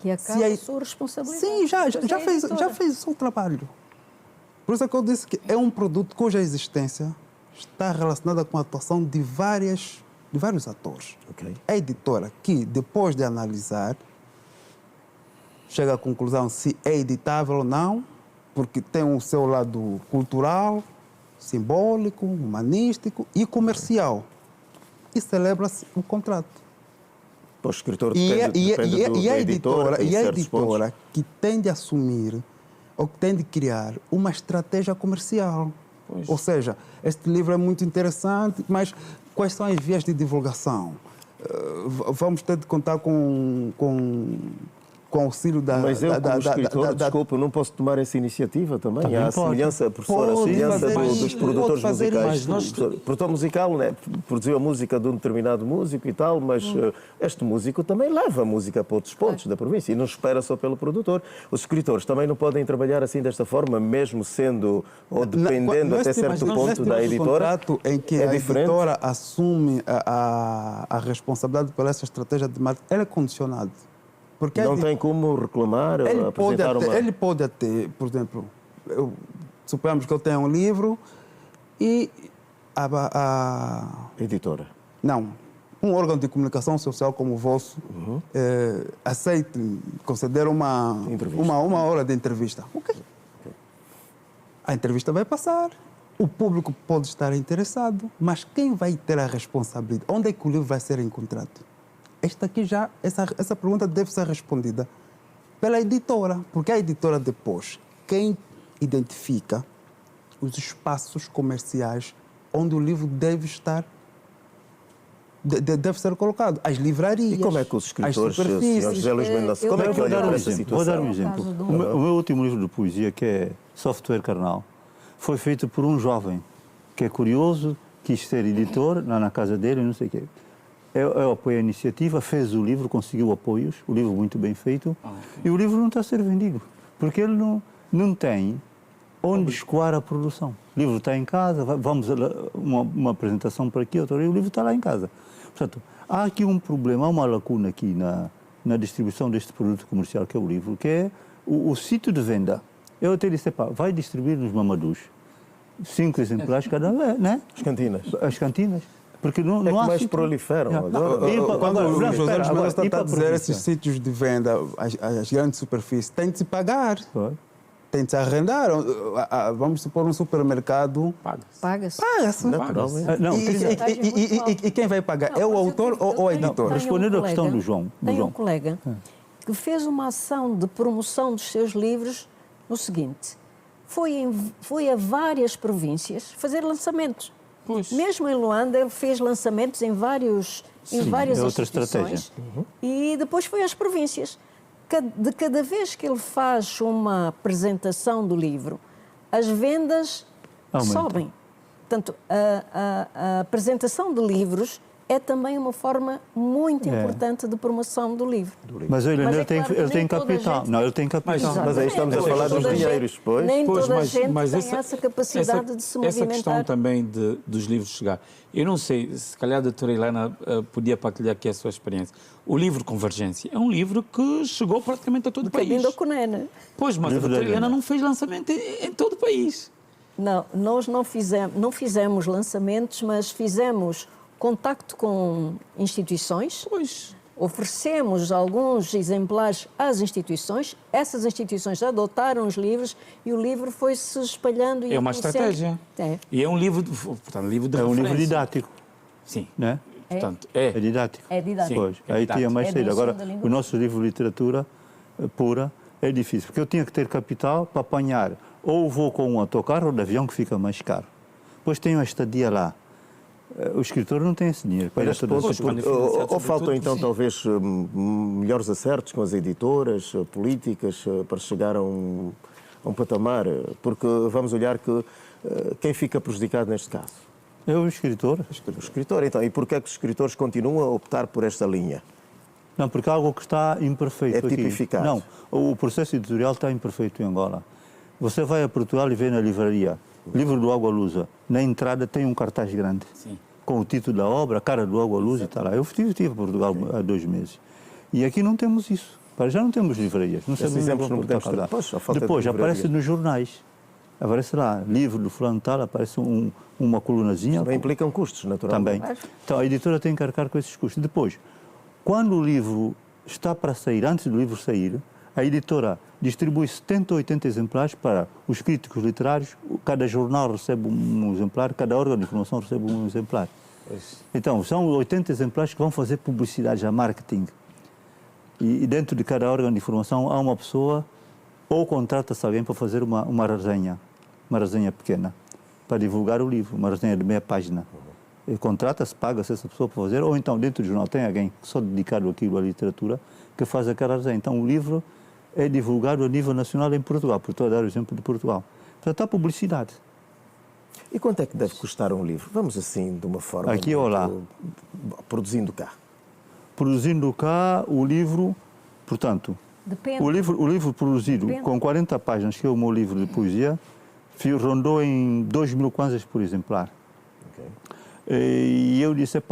Que acaba a sua responsabilidade. Sim, já fez o seu trabalho. Por isso é que eu disse que é um produto cuja existência está relacionada com a atuação de vários atores. Okay. A editora que, depois de analisar, chega à conclusão se é editável ou não, porque tem o seu lado cultural, simbólico, humanístico e comercial. E celebra-se o contrato. O escritor E a editora que tem de assumir ou que tem de criar uma estratégia comercial. Pois. Ou seja, este livro é muito interessante, mas quais são as vias de divulgação? Vamos ter de contar com o auxílio da... Mas eu, como escritor, desculpa, não posso tomar essa iniciativa também? Há a semelhança, professor, a semelhança dos produtores musicais. O produtor musical, né, produziu a música de um determinado músico e tal, mas este músico também leva a música para outros pontos da província e não espera só pelo produtor. Os escritores também não podem trabalhar assim desta forma, mesmo sendo ou dependendo até certo ponto da editora. Contrato em que a editora assume a responsabilidade por essa estratégia de marketing, ele é condicionado. Porque não tem como reclamar, apresentar uma... Ele pode até, por exemplo, suponhamos que eu tenho um livro e a editora. Não. um órgão de comunicação social como o vosso aceite conceder uma hora de entrevista. Ok. A entrevista vai passar, o público pode estar interessado, mas quem vai ter a responsabilidade? Onde é que o livro vai ser encontrado? Essa pergunta deve ser respondida pela editora, porque a editora depois, quem identifica os espaços comerciais onde o livro deve estar, deve ser colocado. As livrarias, e como é que os escritores, as superfícies... Sr. José Luís Mendonça, como é que olham para essa situação? Vou dar um exemplo. O meu último livro de poesia, que é Software Carnal, foi feito por um jovem que é curioso, quis ser editor, lá na casa dele, não sei o quê. Eu apoiei a iniciativa, fez o livro, conseguiu apoios, o livro muito bem feito, e o livro não está a ser vendido, porque ele não tem onde escoar a produção. O livro está em casa, vamos a uma apresentação para aqui, outra, e o livro está lá em casa. Portanto, há aqui um problema, há uma lacuna aqui na distribuição deste produto comercial, que é o livro, que é o sítio de venda. Eu até disse, vai distribuir nos Mamadus 5 exemplares cada vez, né? As cantinas. As cantinas. Porque não que há mais sítio. proliferam agora. Quando o José Luís Mendonça está a dizer província? esses sítios de venda, as grandes superfícies, tem de se pagar. Foi. Tem de se arrendar. Vamos supor um supermercado. Paga-se. Paga-se. Naturalmente. Não, E quem vai pagar? É o autor ou a editora? Respondendo à questão do João. Tem um colega que fez uma ação de promoção dos seus livros no seguinte: foi a várias províncias fazer lançamentos. Pois. Mesmo em Luanda, ele fez lançamentos em várias é outra instituições e depois foi às províncias. De cada vez que ele faz uma apresentação do livro, as vendas sobem. Portanto, a apresentação de livros é também uma forma muito importante de promoção do livro. Mas ele tem toda capital. gente... Não, ele tem capital. Mas aí estamos a falar dos dinheiros, pois. Nem toda a gente mas tem essa capacidade de se movimentar. Essa questão também dos livros chegar. Eu não sei, se calhar a doutora Helena podia partilhar aqui a sua experiência. O livro Convergência é um livro que chegou praticamente a todo o país. Dependendo da Cunena. Pois, mas a doutora Helena não fez lançamento em todo o país. Não, nós não fizemos lançamentos, mas fizemos contacto com instituições, Pois. oferecemos alguns exemplares às instituições, essas instituições adotaram os livros e o livro foi-se espalhando. É uma estratégia. É. E é um livro de, portanto, livro de É um livro referência. didático. Sim. Né? Portanto, É didático. É didático. Pois, é aí didático. tinha mais É saída. do Agora, ensino da língua. o nosso livro de literatura pura é difícil, porque eu tinha que ter capital para apanhar. Ou vou com um autocarro ou de avião, que fica mais caro. Depois tenho a estadia lá. O escritor não tem esse dinheiro. Mas, ou faltam então talvez melhores acertos com as editoras, políticas, para chegar a um patamar, porque vamos olhar que quem fica prejudicado neste caso? É o escritor. O escritor, então. E porquê é que os escritores continuam a optar por esta linha? Não, porque é algo que está imperfeito É aqui. tipificado. Não, o processo editorial está imperfeito em Angola. Você vai a Portugal e vê na livraria, livro do Água Lusa, na entrada tem um cartaz grande. Sim. Com o título da obra, a cara do Água Luz e está lá. Eu estive em Portugal há 2 meses. E aqui não temos isso. Já não temos livrarias. Não sabemos exemplos não podemos ter. Depois aparece nos jornais. Aparece lá, livro do fulano tal, aparece uma colunazinha. Também implicam custos, naturalmente. Também. Então a editora tem que arcar com esses custos. Depois, quando o livro está para sair, antes do livro sair, a editora distribui 70 ou 80 exemplares para os críticos literários, cada jornal recebe um exemplar, cada órgão de informação recebe um exemplar. Então, são 80 exemplares que vão fazer publicidade, a marketing. E dentro de cada órgão de informação há uma pessoa, ou contrata-se alguém para fazer uma resenha pequena, para divulgar o livro, uma resenha de meia página. Contrata-se, paga-se essa pessoa para fazer, ou então dentro do jornal tem alguém só dedicado àquilo, à literatura, que faz aquela resenha. Então o livro é divulgado a nível nacional em Portugal, por estou a dar o exemplo de Portugal. Portanto, há publicidade. E quanto é que deve custar um livro? Vamos assim, de uma forma... Aqui ou lá? Produzindo cá. Produzindo cá o livro, portanto... Depende. O livro produzido com 40 páginas, que é o meu livro de poesia, rondou em 2.000 kwanzas por exemplar. Okay. E eu disse,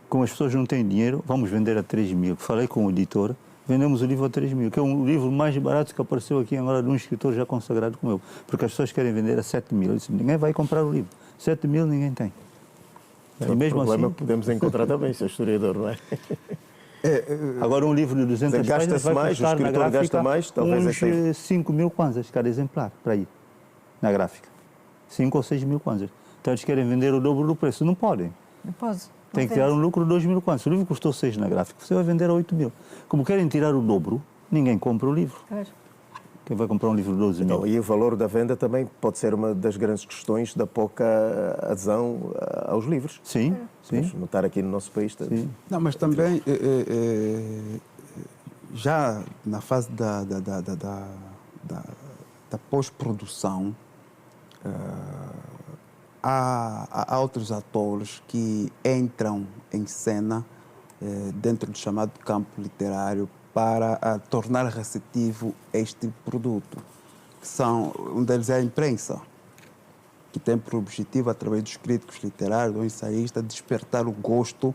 como as pessoas não têm dinheiro, vamos vender a 3.000. Falei com o editor, vendemos o livro a 3.000, que é um livro mais barato que apareceu aqui agora de um escritor já consagrado como eu. Porque as pessoas querem vender a 7.000. Eu disse, ninguém vai comprar o livro. 7.000 ninguém tem. E mesmo o problema assim, que podemos encontrar também, seu historiador, não é? agora um livro de 200 páginas vai mais, o custar na escritor gráfica gasta mais, talvez uns 5 mil kwanzas cada exemplar, para aí, na gráfica. 5 ou 6 mil kwanzas. Então eles querem vender o dobro do preço. Não podem. Não pode. Tem que tirar um lucro de 2 mil kwanzas. Se o livro custou 6 na gráfica, você vai vender a 8 mil. Como querem tirar o dobro, ninguém compra o livro. Claro. Quem vai comprar um livro de 12 mil? Então, e o valor da venda também pode ser uma das grandes questões da pouca adesão aos livros. Sim, sim. Vamos notar aqui no nosso país. Sim. Não, mas também já na fase da pós-produção há outros atores que entram em cena dentro do chamado campo literário para tornar receptivo este produto, que são, um deles é a imprensa, que tem por objetivo, através dos críticos literários ou ensaístas, despertar o gosto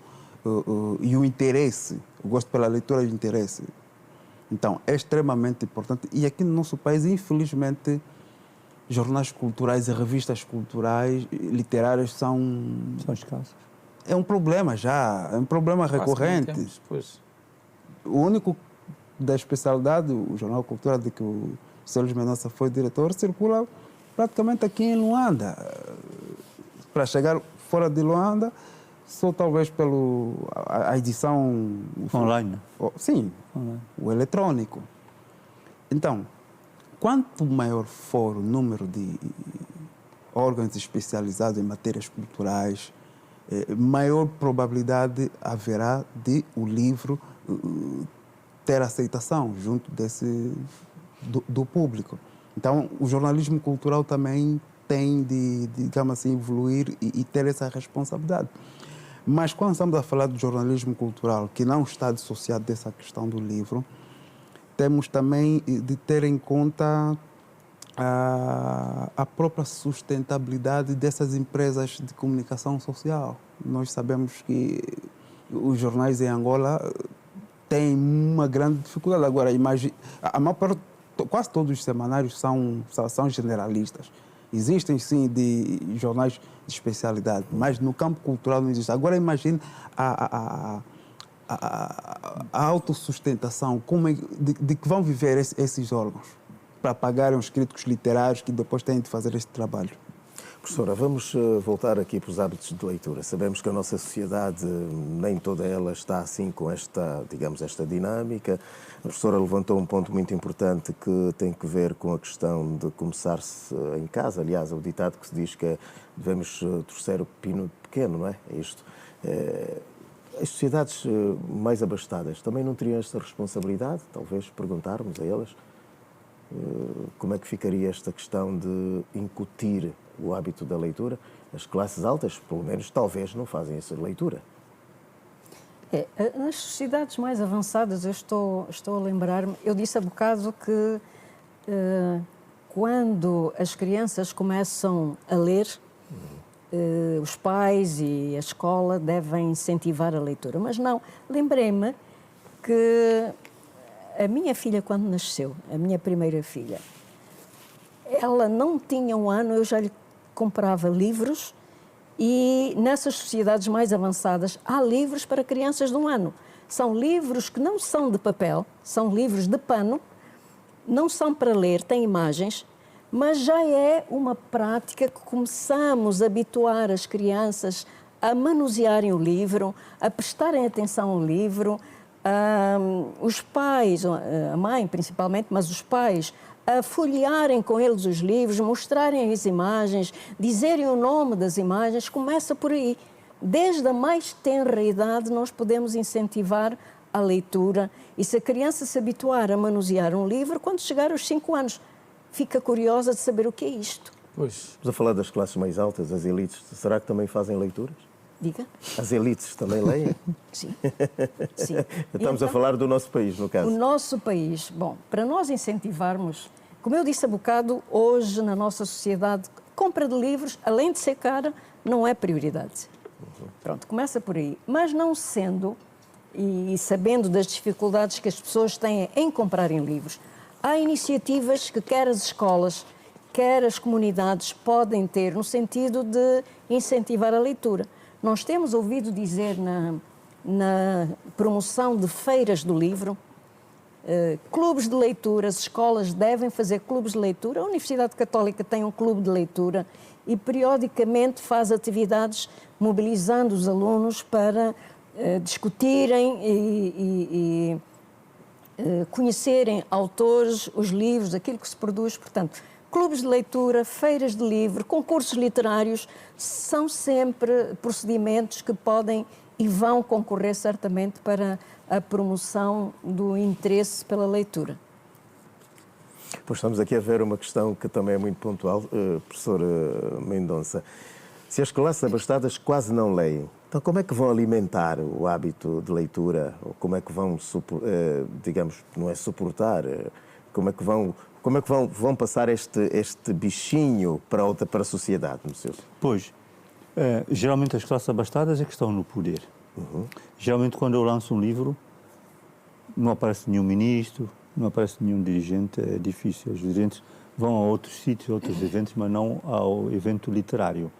e o interesse, o gosto pela leitura e o interesse. Então, é extremamente importante. E aqui no nosso país, infelizmente, jornais culturais e revistas culturais, literárias são escassos. É um problema já, é um problema recorrente. O único da especialidade, o Jornal Cultura, de que o Sr. Luís Mendonça foi diretor, circula praticamente aqui em Luanda. Para chegar fora de Luanda, só talvez a edição... Online? Sim, online. O eletrônico. Então, quanto maior for o número de órgãos especializados em matérias culturais, maior probabilidade haverá de o livro ter aceitação junto do público. Então, o jornalismo cultural também tem de, digamos assim, evoluir e ter essa responsabilidade. Mas quando estamos a falar do jornalismo cultural, que não está dissociado dessa questão do livro, temos também de ter em conta a própria sustentabilidade dessas empresas de comunicação social. Nós sabemos que os jornais em Angola têm uma grande dificuldade. Agora, imagine, a maior parte, quase todos os semanários são generalistas. Existem, sim, de jornais de especialidade, mas no campo cultural não existe. Agora, imagine a autossustentação, de que vão viver esses órgãos para pagarem os críticos literários que depois têm de fazer este trabalho. Professora, vamos voltar aqui para os hábitos de leitura. Sabemos que a nossa sociedade, nem toda ela está assim com esta, digamos, esta dinâmica. A professora levantou um ponto muito importante que tem que ver com a questão de começar-se em casa. Aliás, é o ditado que se diz que devemos torcer o pepino pequeno, não é? É isto. As sociedades mais abastadas também não teriam esta responsabilidade? Talvez perguntarmos a elas como é que ficaria esta questão de incutir o hábito da leitura. As classes altas, pelo menos, talvez não fazem essa leitura. Nas sociedades mais avançadas, eu estou a lembrar-me, eu disse há bocado que quando as crianças começam a ler, os pais e a escola devem incentivar a leitura. Mas não, lembrei-me que a minha filha, quando nasceu, a minha primeira filha, ela não tinha um ano, eu já lhe comprava livros e nessas sociedades mais avançadas há livros para crianças de 1 ano. São livros que não são de papel, são livros de pano, não são para ler, têm imagens, mas já é uma prática que começamos a habituar as crianças a manusearem o livro, a prestarem atenção ao livro, os pais, a mãe principalmente, mas os pais, a folhearem com eles os livros, mostrarem as imagens, dizerem o nome das imagens, começa por aí. Desde a mais tenra idade nós podemos incentivar a leitura e se a criança se habituar a manusear um livro, quando chegar aos 5 anos, fica curiosa de saber o que é isto. Pois. Estamos a falar das classes mais altas, as elites. Será que também fazem leituras? Diga. As elites também leem? Sim. Sim. Estamos a falar do nosso país, no caso. O nosso país. Bom, para nós incentivarmos, como eu disse há bocado, hoje na nossa sociedade, compra de livros, além de ser cara, não é prioridade. Pronto, começa por aí. Mas não sendo, e sabendo das dificuldades que as pessoas têm em comprarem livros, há iniciativas que quer as escolas, quer as comunidades podem ter no sentido de incentivar a leitura. Nós temos ouvido dizer na promoção de feiras do livro, clubes de leitura, as escolas devem fazer clubes de leitura. A Universidade Católica tem um clube de leitura e periodicamente faz atividades mobilizando os alunos para discutirem e conhecerem autores, os livros, aquilo que se produz. Portanto, clubes de leitura, feiras de livro, concursos literários, são sempre procedimentos que podem e vão concorrer certamente para a promoção do interesse pela leitura. Pois estamos aqui a ver uma questão que também é muito pontual, professor Mendonça. Se as classes abastadas quase não leem, então como é que vão alimentar o hábito de leitura? Ou como é que vão, digamos, não é suportar, como é que vão passar este bichinho para a sociedade, no seu? Pois, geralmente as classes abastadas é que estão no poder. Geralmente quando eu lanço um livro, não aparece nenhum ministro, não aparece nenhum dirigente, é difícil. Os dirigentes vão a outros sítios, outros eventos, mas não ao evento literário.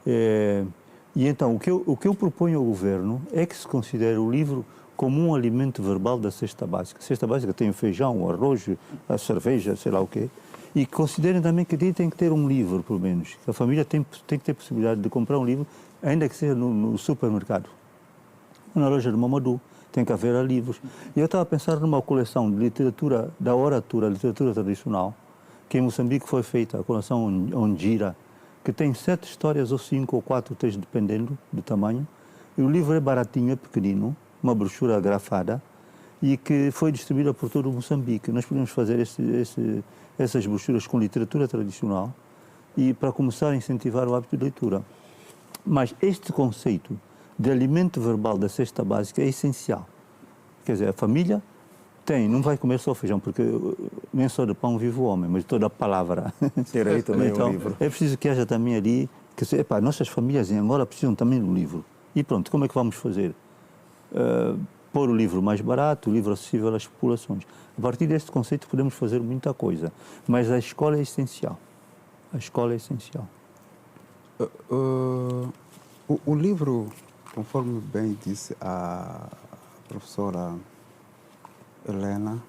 E então, o que eu proponho ao governo é que se considere o livro como um alimento verbal da cesta básica. A cesta básica tem o feijão, o arroz, a cerveja, sei lá o quê. E que considerem também que tem que ter um livro, pelo menos. A família tem que ter possibilidade de comprar um livro, ainda que seja no supermercado. Na loja de Mamadou, tem que haver livros. E eu estava a pensar numa coleção de literatura, da oratura, literatura tradicional, que em Moçambique foi feita, a coleção Ondira, que tem 7 histórias, ou 5 ou 4 textos, dependendo do tamanho. E o livro é baratinho, é pequenino, uma brochura grafada, e que foi distribuída por todo o Moçambique. Nós podemos fazer essas brochuras com literatura tradicional e para começar a incentivar o hábito de leitura. Mas este conceito de alimento verbal da cesta básica é essencial. Quer dizer, a família não vai comer só feijão, porque nem só de pão vive o homem, mas de toda a palavra. Ter aí também então, um livro. É preciso que haja também ali, nossas famílias em Angola precisam também do livro. E pronto, como é que vamos fazer? Pôr o livro mais barato, o livro acessível às populações. A partir deste conceito podemos fazer muita coisa, mas a escola é essencial. A escola é essencial. O livro, conforme bem disse a professora Helena,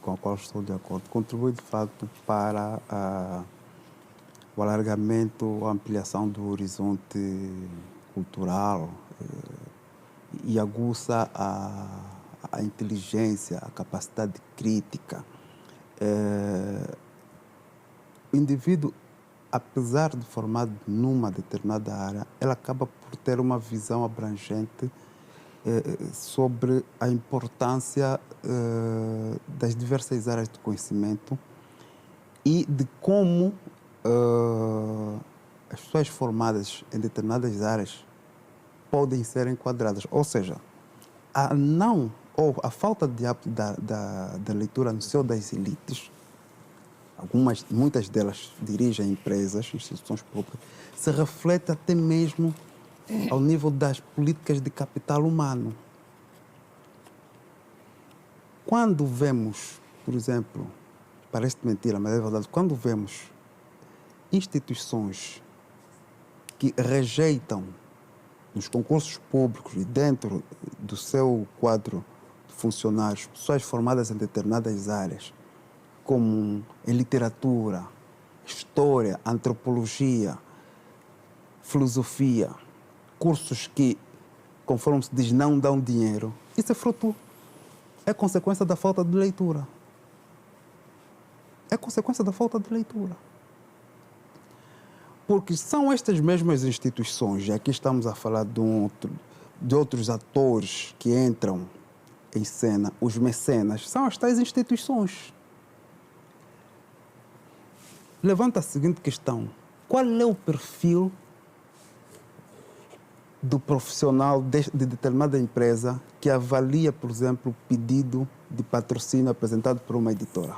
com a qual estou de acordo, contribui de fato para o alargamento, a ampliação do horizonte cultural e aguça a inteligência, a capacidade crítica. O indivíduo, apesar de formado numa determinada área, ele acaba por ter uma visão abrangente sobre a importância das diversas áreas de conhecimento e de como as pessoas formadas em determinadas áreas podem ser enquadradas. Ou seja, a falta de hábito da leitura no seio das elites, muitas delas dirigem empresas, instituições públicas, se reflete até mesmo ao nível das políticas de capital humano. Quando vemos, por exemplo, parece mentira, mas é verdade, quando vemos instituições que rejeitam nos concursos públicos e dentro do seu quadro de funcionários, pessoas formadas em determinadas áreas, como em literatura, história, antropologia, filosofia, cursos que, conforme se diz, não dão dinheiro, isso é consequência da falta de leitura. É consequência da falta de leitura. Porque são estas mesmas instituições, e aqui estamos a falar de outros atores que entram em cena, os mecenas, são as tais instituições. Levanta a seguinte questão: qual é o perfil do profissional de determinada empresa que avalia, por exemplo, o pedido de patrocínio apresentado por uma editora?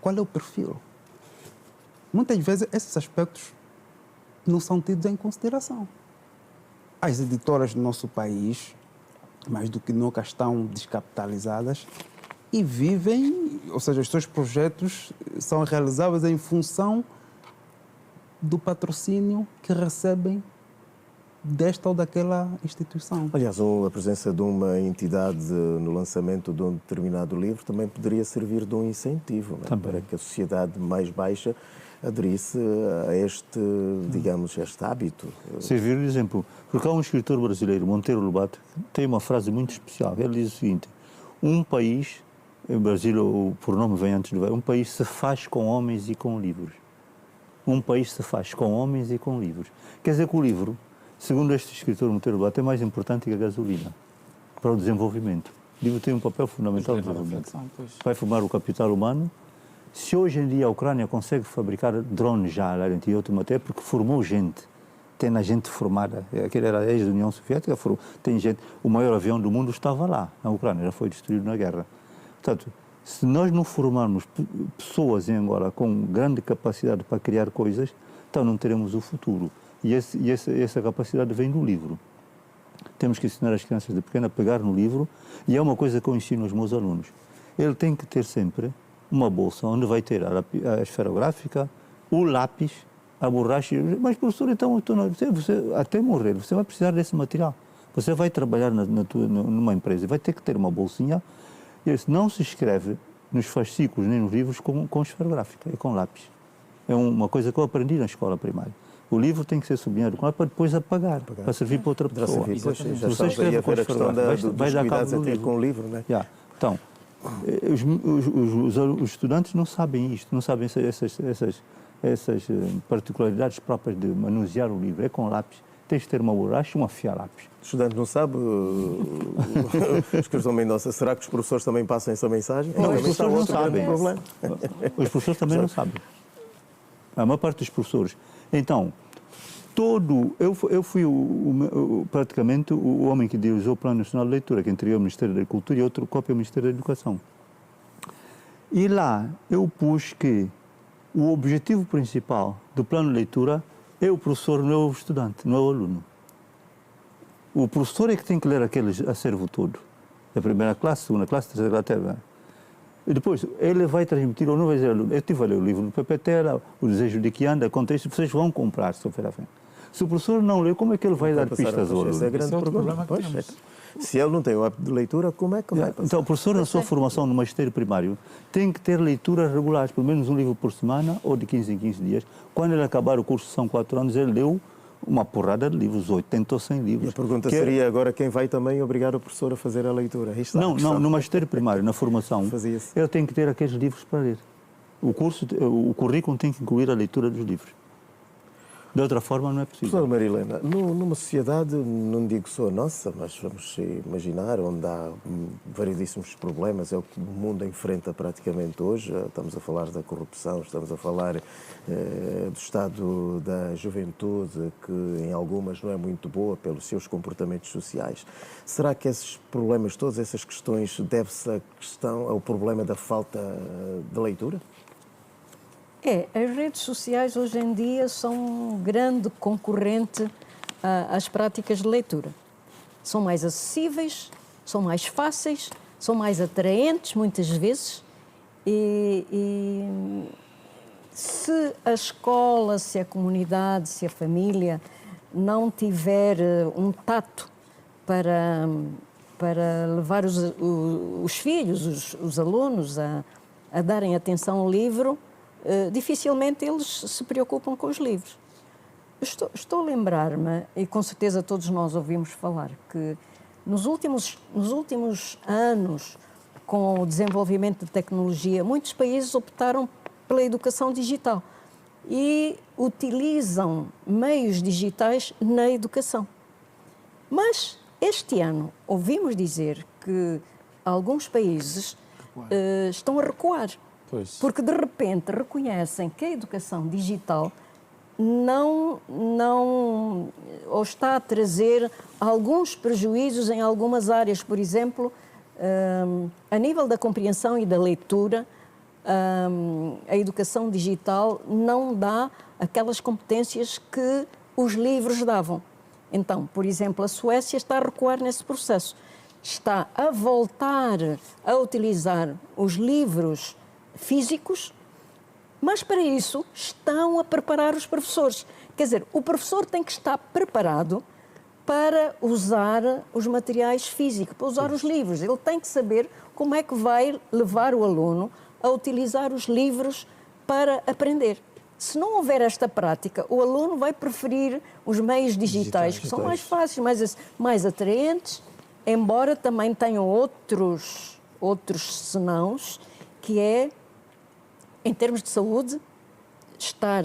Qual é o perfil? Muitas vezes esses aspectos não são tidos em consideração. As editoras do nosso país, mais do que nunca, estão descapitalizadas e vivem, ou seja, os seus projetos são realizáveis em função do patrocínio que recebem desta ou daquela instituição. Aliás, a presença de uma entidade no lançamento de um determinado livro também poderia servir de um incentivo, não é? Para que a sociedade mais baixa aderisse a este, digamos, este hábito. Servir de exemplo, porque há um escritor brasileiro, Monteiro Lobato, que tem uma frase muito especial. Ele diz o seguinte: um país, o Brasil, o pronome vem antes do verbo, um país se faz com homens e com livros. Um país se faz com homens e com livros. Quer dizer que o livro, segundo este escritor Monteiro Lobato, é mais importante que a gasolina para o desenvolvimento. O livro tem um papel fundamental no desenvolvimento. Vai formar o capital humano. Se hoje em dia a Ucrânia consegue fabricar drones já lá dentro e outra matéria, porque formou gente, tem a gente formada. Aquele era a ex-União Soviética, tem gente. O maior avião do mundo estava lá, na Ucrânia, já foi destruído na guerra. Portanto, se nós não formarmos pessoas em Angola com grande capacidade para criar coisas, então não teremos o futuro. E essa capacidade vem do livro. Temos que ensinar as crianças de pequena a pegar no livro, e é uma coisa que eu ensino aos meus alunos. Ele tem que ter sempre uma bolsa onde vai ter a esferográfica, o lápis, a borracha. Mas, professor, então você, até morrer, você vai precisar desse material. Você vai trabalhar numa empresa, vai ter que ter uma bolsinha. E isso não se escreve nos fascículos nem nos livros com esferográfica, é com lápis. É uma coisa que eu aprendi na escola primária. O livro tem que ser sublinhado com lápis para depois apagar, para servir para outra pessoa. Se você escreve com esferográfica, vai dar cabo a ter com o livro, não é? Yeah. Então, os estudantes não sabem isto, não sabem essas particularidades próprias de manusear o livro. É com lápis. Tens de ter uma borracha e um afiar-lápis. O estudante não sabe, Escritor Mendonça, será que os professores também passam essa mensagem? Não, os professores não sabem. Os professores também não sabem. A maior parte dos professores. Então, eu fui praticamente o homem que dirigiu o Plano Nacional de Leitura, que entregou ao Ministério da Cultura e outro cópia ao Ministério da Educação. E lá eu pus que o objetivo principal do plano de leitura é o professor, não é o estudante, não é o aluno. O professor é que tem que ler aquele acervo todo, da primeira classe, segunda classe, terceira classe. E depois, ele vai transmitir, ou não vai dizer aluno. Eu estive a ler o livro do Pepe Tela, O Desejo de que Anda, contexto, vocês vão comprar, se for à frente. Se o professor não lê, como é que ele vai dar pistas ao aluno? Esse é o grande problema que temos. Se ele não tem o hábito de leitura, como é que vai passar? Então, o professor, na sua formação no magistério primário, tem que ter leituras regulares, pelo menos um livro por semana, ou de 15 em 15 dias. Quando ele acabar o curso, são 4 anos, ele leu uma porrada de livros, 80 ou 100 livros. E a pergunta seria agora quem vai também obrigar o professor a fazer a leitura? Não, no magistério primário, na formação, ele tem que ter aqueles livros para ler. O currículo tem que incluir a leitura dos livros. De outra forma, não é possível. Professora Marilena, numa sociedade, não digo só a nossa, mas vamos imaginar, onde há variedíssimos problemas, é o que o mundo enfrenta praticamente hoje. Estamos a falar da corrupção, estamos a falar do estado da juventude, que em algumas não é muito boa pelos seus comportamentos sociais. Será que esses problemas, todas essas questões, deve-se ao problema da falta de leitura? As redes sociais hoje em dia são um grande concorrente às práticas de leitura. São mais acessíveis, são mais fáceis, são mais atraentes muitas vezes e se a escola, se a comunidade, se a família não tiver um tato para levar os filhos, os alunos a darem atenção ao livro, dificilmente eles se preocupam com os livros. Estou a lembrar-me, e com certeza todos nós ouvimos falar, que nos últimos anos, com o desenvolvimento de tecnologia, muitos países optaram pela educação digital e utilizam meios digitais na educação. Mas este ano ouvimos dizer que alguns países estão a recuar. Pois. Porque, de repente, reconhecem que a educação digital ou está a trazer alguns prejuízos em algumas áreas. Por exemplo, a nível da compreensão e da leitura, a educação digital não dá aquelas competências que os livros davam. Então, por exemplo, a Suécia está a recuar nesse processo. Está a voltar a utilizar os livros físicos, mas para isso estão a preparar os professores. Quer dizer, o professor tem que estar preparado para usar os materiais físicos, para usar os livros. Ele tem que saber como é que vai levar o aluno a utilizar os livros para aprender. Se não houver esta prática, o aluno vai preferir os meios digitais, que são mais fáceis, mais atraentes, embora também tenham outros senãos, que é, em termos de saúde, estar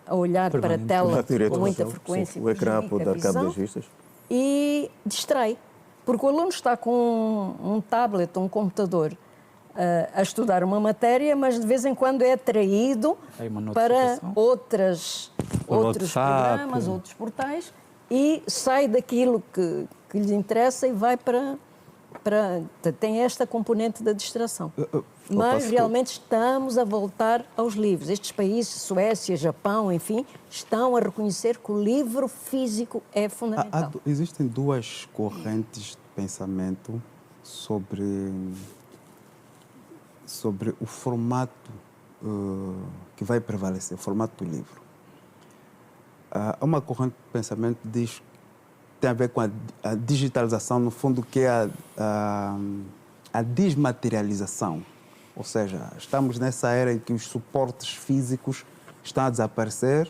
a olhar para a tela com muita frequência. O ecrã pode dar cabo das vistas. E distrai. Porque o aluno está com um tablet, um computador, a estudar uma matéria, mas de vez em quando é atraído para outros programas, outros portais, e sai daquilo que lhe interessa e vai para... Tem esta componente da distração. Mas realmente estamos a voltar aos livros. Estes países, Suécia, Japão, enfim, estão a reconhecer que o livro físico é fundamental. Existem duas correntes de pensamento sobre o formato que vai prevalecer, o formato do livro. Há uma corrente de pensamento que diz que tem a ver com a digitalização, no fundo, que é a desmaterialização. Ou seja, estamos nessa era em que os suportes físicos estão a desaparecer,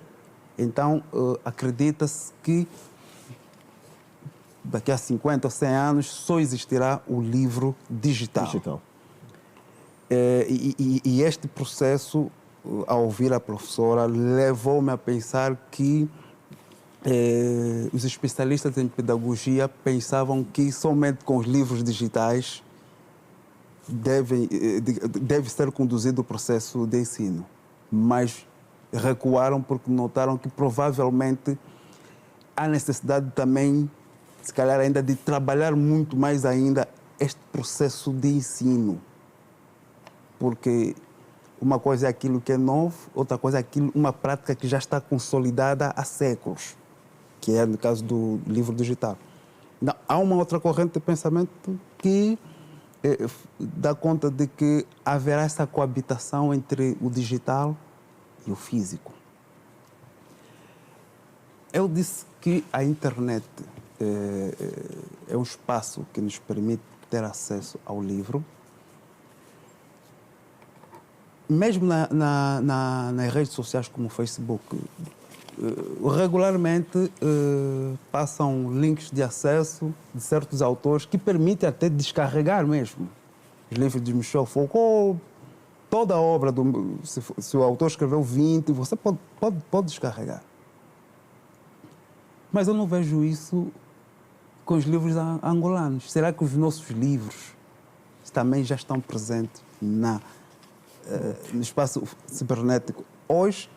então acredita-se que daqui a 50 ou 100 anos só existirá o livro digital. E este processo, ao ouvir a professora, levou-me a pensar que os especialistas em pedagogia pensavam que somente com os livros digitais deve ser conduzido o processo de ensino. Mas recuaram porque notaram que provavelmente há necessidade também, se calhar ainda, de trabalhar muito mais ainda este processo de ensino. Porque uma coisa é aquilo que é novo, outra coisa é uma prática que já está consolidada há séculos, que é no caso do livro digital. Não, há uma outra corrente de pensamento que dá conta de que haverá essa coabitação entre o digital e o físico. Eu disse que a internet é um espaço que nos permite ter acesso ao livro. Mesmo nas redes sociais como o Facebook, regularmente passam links de acesso de certos autores que permitem até descarregar mesmo. Os livros de Michel Foucault, toda a obra, se o autor escreveu 20, você pode descarregar. Mas eu não vejo isso com os livros angolanos. Será que os nossos livros também já estão presentes no espaço cibernético? Hoje,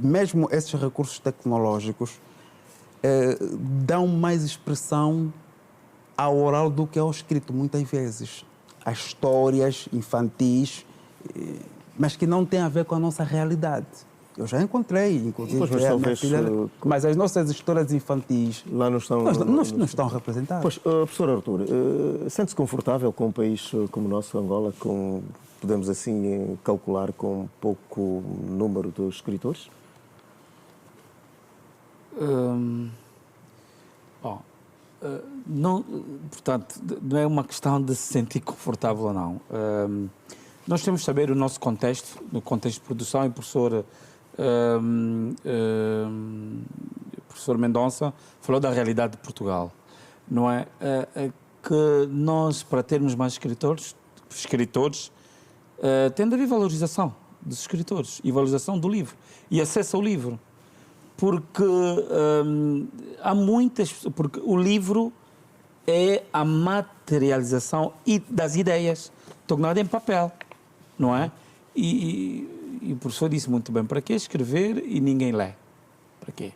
mesmo esses recursos tecnológicos dão mais expressão ao oral do que ao escrito, muitas vezes. Há histórias infantis, mas que não têm a ver com a nossa realidade. Eu já encontrei, inclusive, mas as nossas histórias infantis lá não estão representadas. Pois, professor Artur, sente-se confortável com um país como o nosso, Angola, podemos assim calcular com pouco número de escritores? Não, portanto, não é uma questão de se sentir confortável ou não. Nós temos de saber o nosso contexto, no contexto de produção, e o professor Mendonça falou da realidade de Portugal. Não é? Que nós, para termos mais escritores tem de haver valorização dos escritores e valorização do livro e acesso ao livro. Porque há muitas... Porque o livro é a materialização das ideias, tornada em papel, não é? E o professor disse muito bem, para que escrever e ninguém lê? Para quê?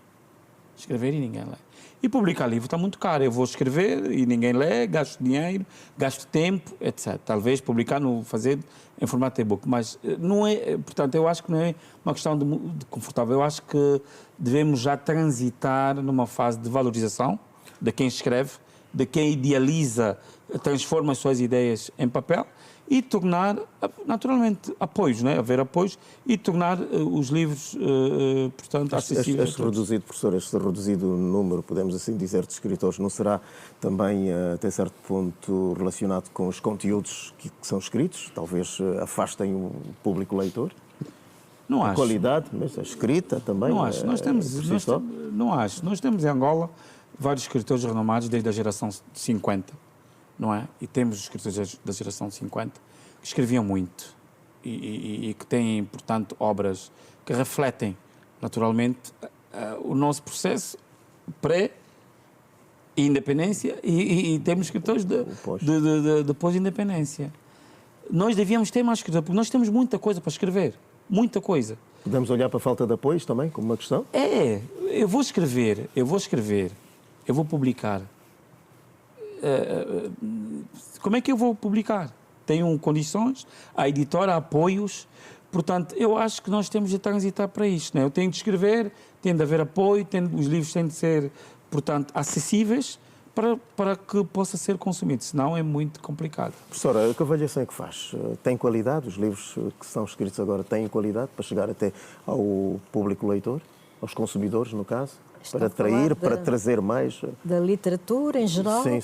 Escrever e ninguém lê. E publicar livro está muito caro. Eu vou escrever e ninguém lê, gasto dinheiro, gasto tempo, etc. Talvez publicar, fazer em formato e-book. Mas não é... Portanto, eu acho que não é uma questão de confortável. Eu acho que devemos já transitar numa fase de valorização de quem escreve, de quem idealiza, transforma as suas ideias em papel e tornar, naturalmente, apoios, né? Haver apoios e tornar os livros, portanto, acessíveis. Este reduzido, professor, este reduzido número, podemos assim dizer, de escritores, não será também, até certo ponto, relacionado com os conteúdos que são escritos? Talvez afastem o público leitor? Não acho. A qualidade, mas a escrita também. Não acho. Não acho. Nós temos em Angola vários escritores renomados desde a geração de 50, não é? E temos os escritores da geração de 50 que escreviam muito e que têm, portanto, obras que refletem, naturalmente, o nosso processo pré-independência e temos escritores de pós-independência. Nós devíamos ter mais escritores, porque nós temos muita coisa para escrever. Muita coisa. Podemos olhar para a falta de apoios também, como uma questão? Eu vou escrever, eu vou publicar. Como é que eu vou publicar? Tenho condições, a editora, apoios, portanto, eu acho que nós temos de transitar para isto. Né? Eu tenho de escrever, tem de haver apoio, os livros têm de ser, portanto, acessíveis para que possa ser consumido, senão é muito complicado. Professora, a avaliação é que faz? Tem qualidade? Os livros que são escritos agora têm qualidade para chegar até ao público leitor, aos consumidores, no caso? Para atrair, para trazer mais? Da literatura em geral? Sim.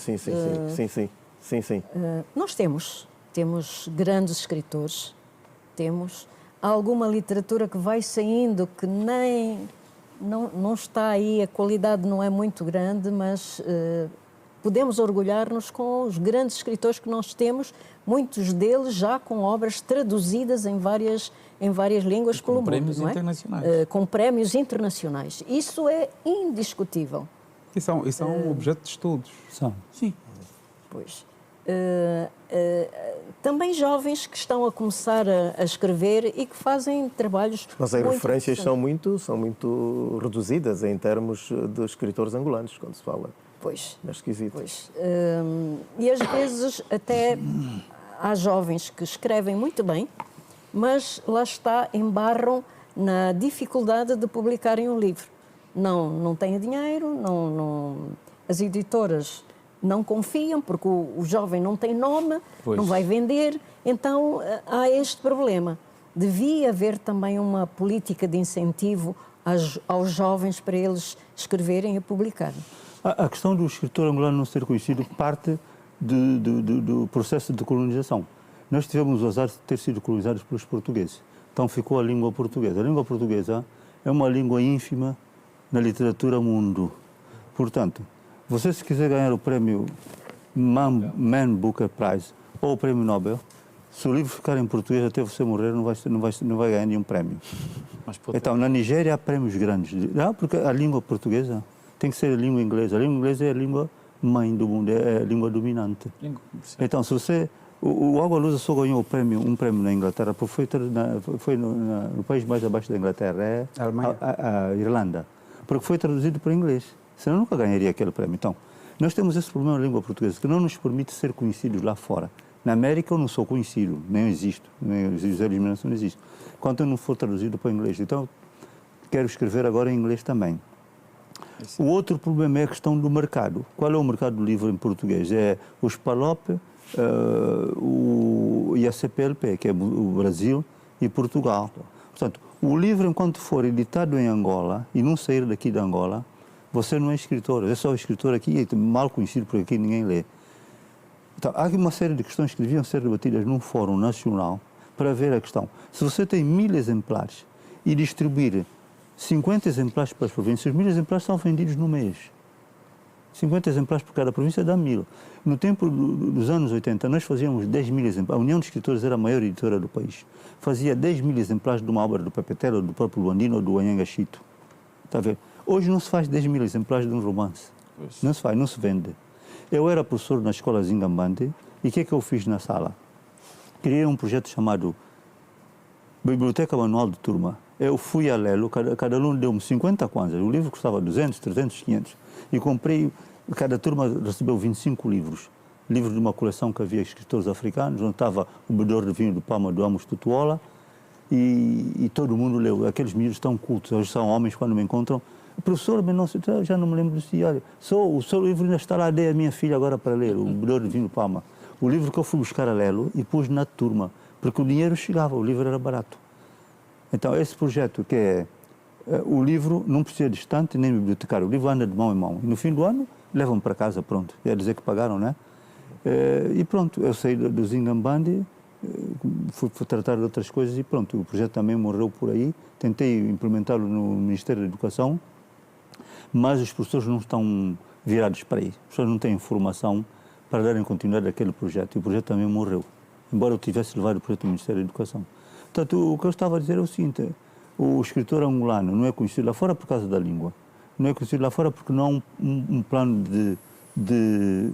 Nós temos grandes escritores, temos alguma literatura que vai saindo que não está aí, a qualidade não é muito grande, mas podemos orgulhar-nos com os grandes escritores que nós temos, muitos deles já com obras traduzidas em várias línguas pelo mundo. Com prémios internacionais. Com prémios internacionais. Isso é indiscutível. E são objeto de estudos. São. Sim. Pois. Também jovens que estão a começar a escrever e que fazem trabalhos. Mas as referências são muito reduzidas em termos de escritores angolanos, quando se fala neste quesito. Pois. E às vezes até há jovens que escrevem muito bem, mas lá está, embarram na dificuldade de publicarem um livro. Não têm dinheiro, as editoras não confiam, porque o jovem não tem nome, não vai vender, então há este problema. Devia haver também uma política de incentivo aos jovens para eles escreverem e publicarem. A questão do escritor angolano não ser conhecido parte do processo de colonização. Nós tivemos o azar de ter sido colonizados pelos portugueses, então ficou a língua portuguesa. A língua portuguesa é uma língua ínfima na literatura mundo. Portanto, você, se quiser ganhar o prémio Man Booker Prize ou o prémio Nobel, se o livro ficar em português até você morrer, não vai ganhar nenhum prémio. Então, na Nigéria há prémios grandes, porque a língua portuguesa tem que ser a língua inglesa. A língua inglesa é a língua mãe do mundo, é a língua dominante. Então, se você... O Água Lusa só ganhou um prémio na Inglaterra, porque foi no país mais abaixo da Inglaterra, a Irlanda, porque foi traduzido para inglês. Senão nunca ganharia aquele prémio. Então, nós temos esse problema na língua portuguesa, que não nos permite ser conhecidos lá fora. Na América eu não sou conhecido, nem existo, nem os eliminados não existem. Quando eu não for traduzido para inglês. Então, quero escrever agora em inglês também. O outro problema é a questão do mercado. Qual é o mercado do livro em português? É o SPALOP e a CPLP, que é o Brasil e Portugal. Portanto, o livro, enquanto for editado em Angola e não sair daqui de Angola, você não é escritor, é só escritor aqui, mal conhecido por aqui, ninguém lê. Então, há uma série de questões que deviam ser debatidas num fórum nacional para ver a questão. Se você tem 1000 exemplares e distribuir 50 exemplares para as províncias, 1000 exemplares são vendidos no mês. 50 exemplares por cada província dá 1000. No tempo dos anos 80, nós fazíamos 10.000 exemplares. A União de Escritores era a maior editora do país. Fazia 10.000 exemplares de uma obra do Pepetela, ou do próprio Luandino, ou do Anhanga Chito. Está a ver? Hoje não se faz 10.000 exemplares de um romance. Não se faz, não se vende. Eu era professor na escola Zingambante e o que é que eu fiz na sala? Criei um projeto chamado Biblioteca Manual de Turma. Eu fui a lê-lo, cada aluno deu-me 50 kwanzas. O livro custava 200, 300, 500. E comprei, cada turma recebeu 25 livros. Livros de uma coleção que havia escritores africanos, onde estava o Bebedor de Vinho do Palma do Amos Tutuola. E todo mundo leu. Aqueles meninos estão cultos, hoje são homens, quando me encontram. Professor, já não me lembro disso. Olha, o seu livro ainda está lá, dei a minha filha agora para ler, o Bebedor de Vinho do Palma. O livro que eu fui buscar a Lelo e pus na turma, porque o dinheiro chegava, o livro era barato. Então, esse projeto que é... O livro não precisa de estante nem bibliotecário, o livro anda de mão em mão. E no fim do ano, levam para casa, pronto. Quer dizer que pagaram, né? E pronto, eu saí do Zingambandi, fui tratar de outras coisas e pronto, o projeto também morreu por aí. Tentei implementá-lo no Ministério da Educação, mas os professores não estão virados para aí. Os professores não têm formação para darem continuidade àquele projeto. E o projeto também morreu, embora eu tivesse levado o projeto do Ministério da Educação. Portanto, o que eu estava a dizer é o seguinte: o escritor angolano não é conhecido lá fora por causa da língua. Não é conhecido lá fora porque não há um plano de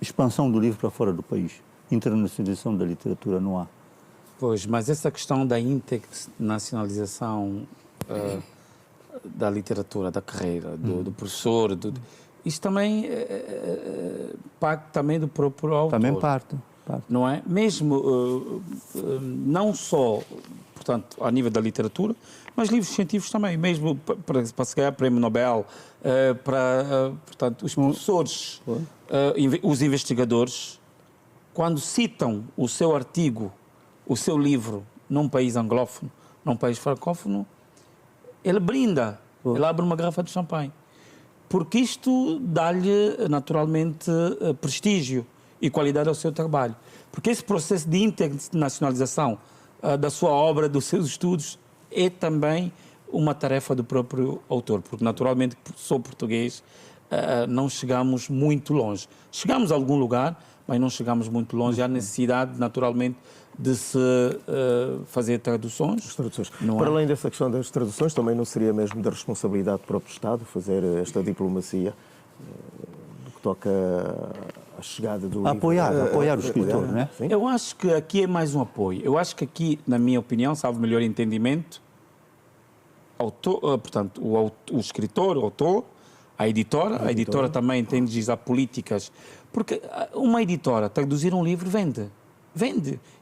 expansão do livro para fora do país. Internacionalização da literatura não há. Pois, mas essa questão da internacionalização da literatura, da carreira, do professor, isso também parte também do próprio autor. Também parte. Não é? Mesmo, não só, portanto, a nível da literatura, mas livros científicos também, mesmo para se ganhar prémio Nobel, para, portanto, os professores, os investigadores, quando citam o seu artigo, o seu livro, num país anglófono, num país francófono, ele brinda, ele abre uma garrafa de champanhe. Porque isto dá-lhe, naturalmente, prestígio e qualidade ao seu trabalho. Porque esse processo de internacionalização da sua obra, dos seus estudos, é também uma tarefa do próprio autor. Porque, naturalmente, sou português, não chegamos muito longe. Chegamos a algum lugar, mas não chegamos muito longe. Há necessidade, naturalmente, de se fazer traduções. Para além dessa questão das traduções, também não seria mesmo da responsabilidade do próprio Estado fazer esta diplomacia no que toca à chegada do livro? Apoiar o escritor, não é? Eu acho que aqui é mais um apoio. Eu acho que aqui, na minha opinião, salvo melhor entendimento, portanto, o escritor, o autor, a editora também tem de dizer políticas, porque uma editora traduzir um livro vende.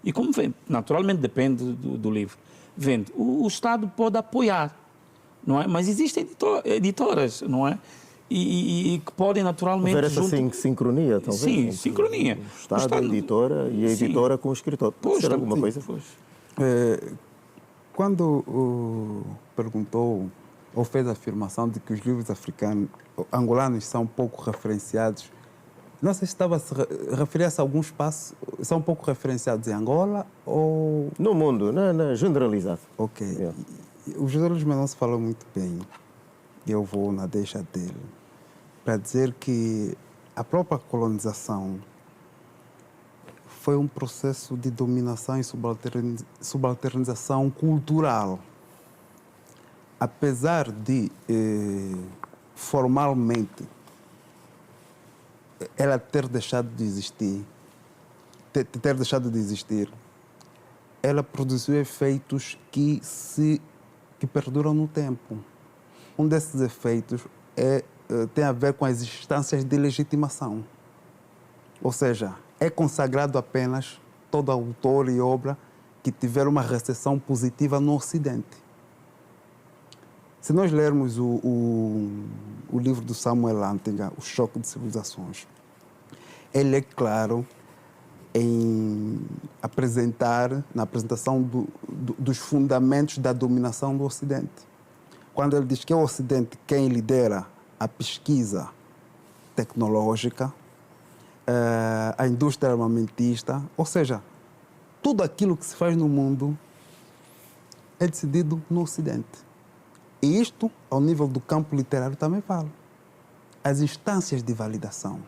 E como vende? Naturalmente depende do livro. Vende. O Estado pode apoiar, não é? Mas existem editoras, não é? E que podem naturalmente... Haver essa sincronia, talvez? Sim, sincronia. O Estado, a editora e a editora com o escritor. Pode ser alguma coisa? Quando perguntou ou fez a afirmação de que os livros angolanos são pouco referenciados, não sei se estava a se referir-se a algum espaço, são pouco referenciados em Angola ou... No mundo, generalizado. Ok. Yeah. O José Luís Mendonça falou muito bem, eu vou na deixa dele, para dizer que a própria colonização foi um processo de dominação e subalternização cultural. Apesar de, formalmente, ela ter deixado de existir, ela produziu efeitos que perduram no tempo. Um desses efeitos tem a ver com as instâncias de legitimação. Ou seja, é consagrado apenas todo autor e obra que tiver uma recepção positiva no Ocidente. Se nós lermos o livro do Samuel Lantinga, O Choque de Civilizações, ele é claro na apresentação dos fundamentos da dominação do Ocidente. Quando ele diz que é o Ocidente quem lidera a pesquisa tecnológica, a indústria armamentista, ou seja, tudo aquilo que se faz no mundo é decidido no Ocidente. E isto, ao nível do campo literário, também vale. As instâncias de validação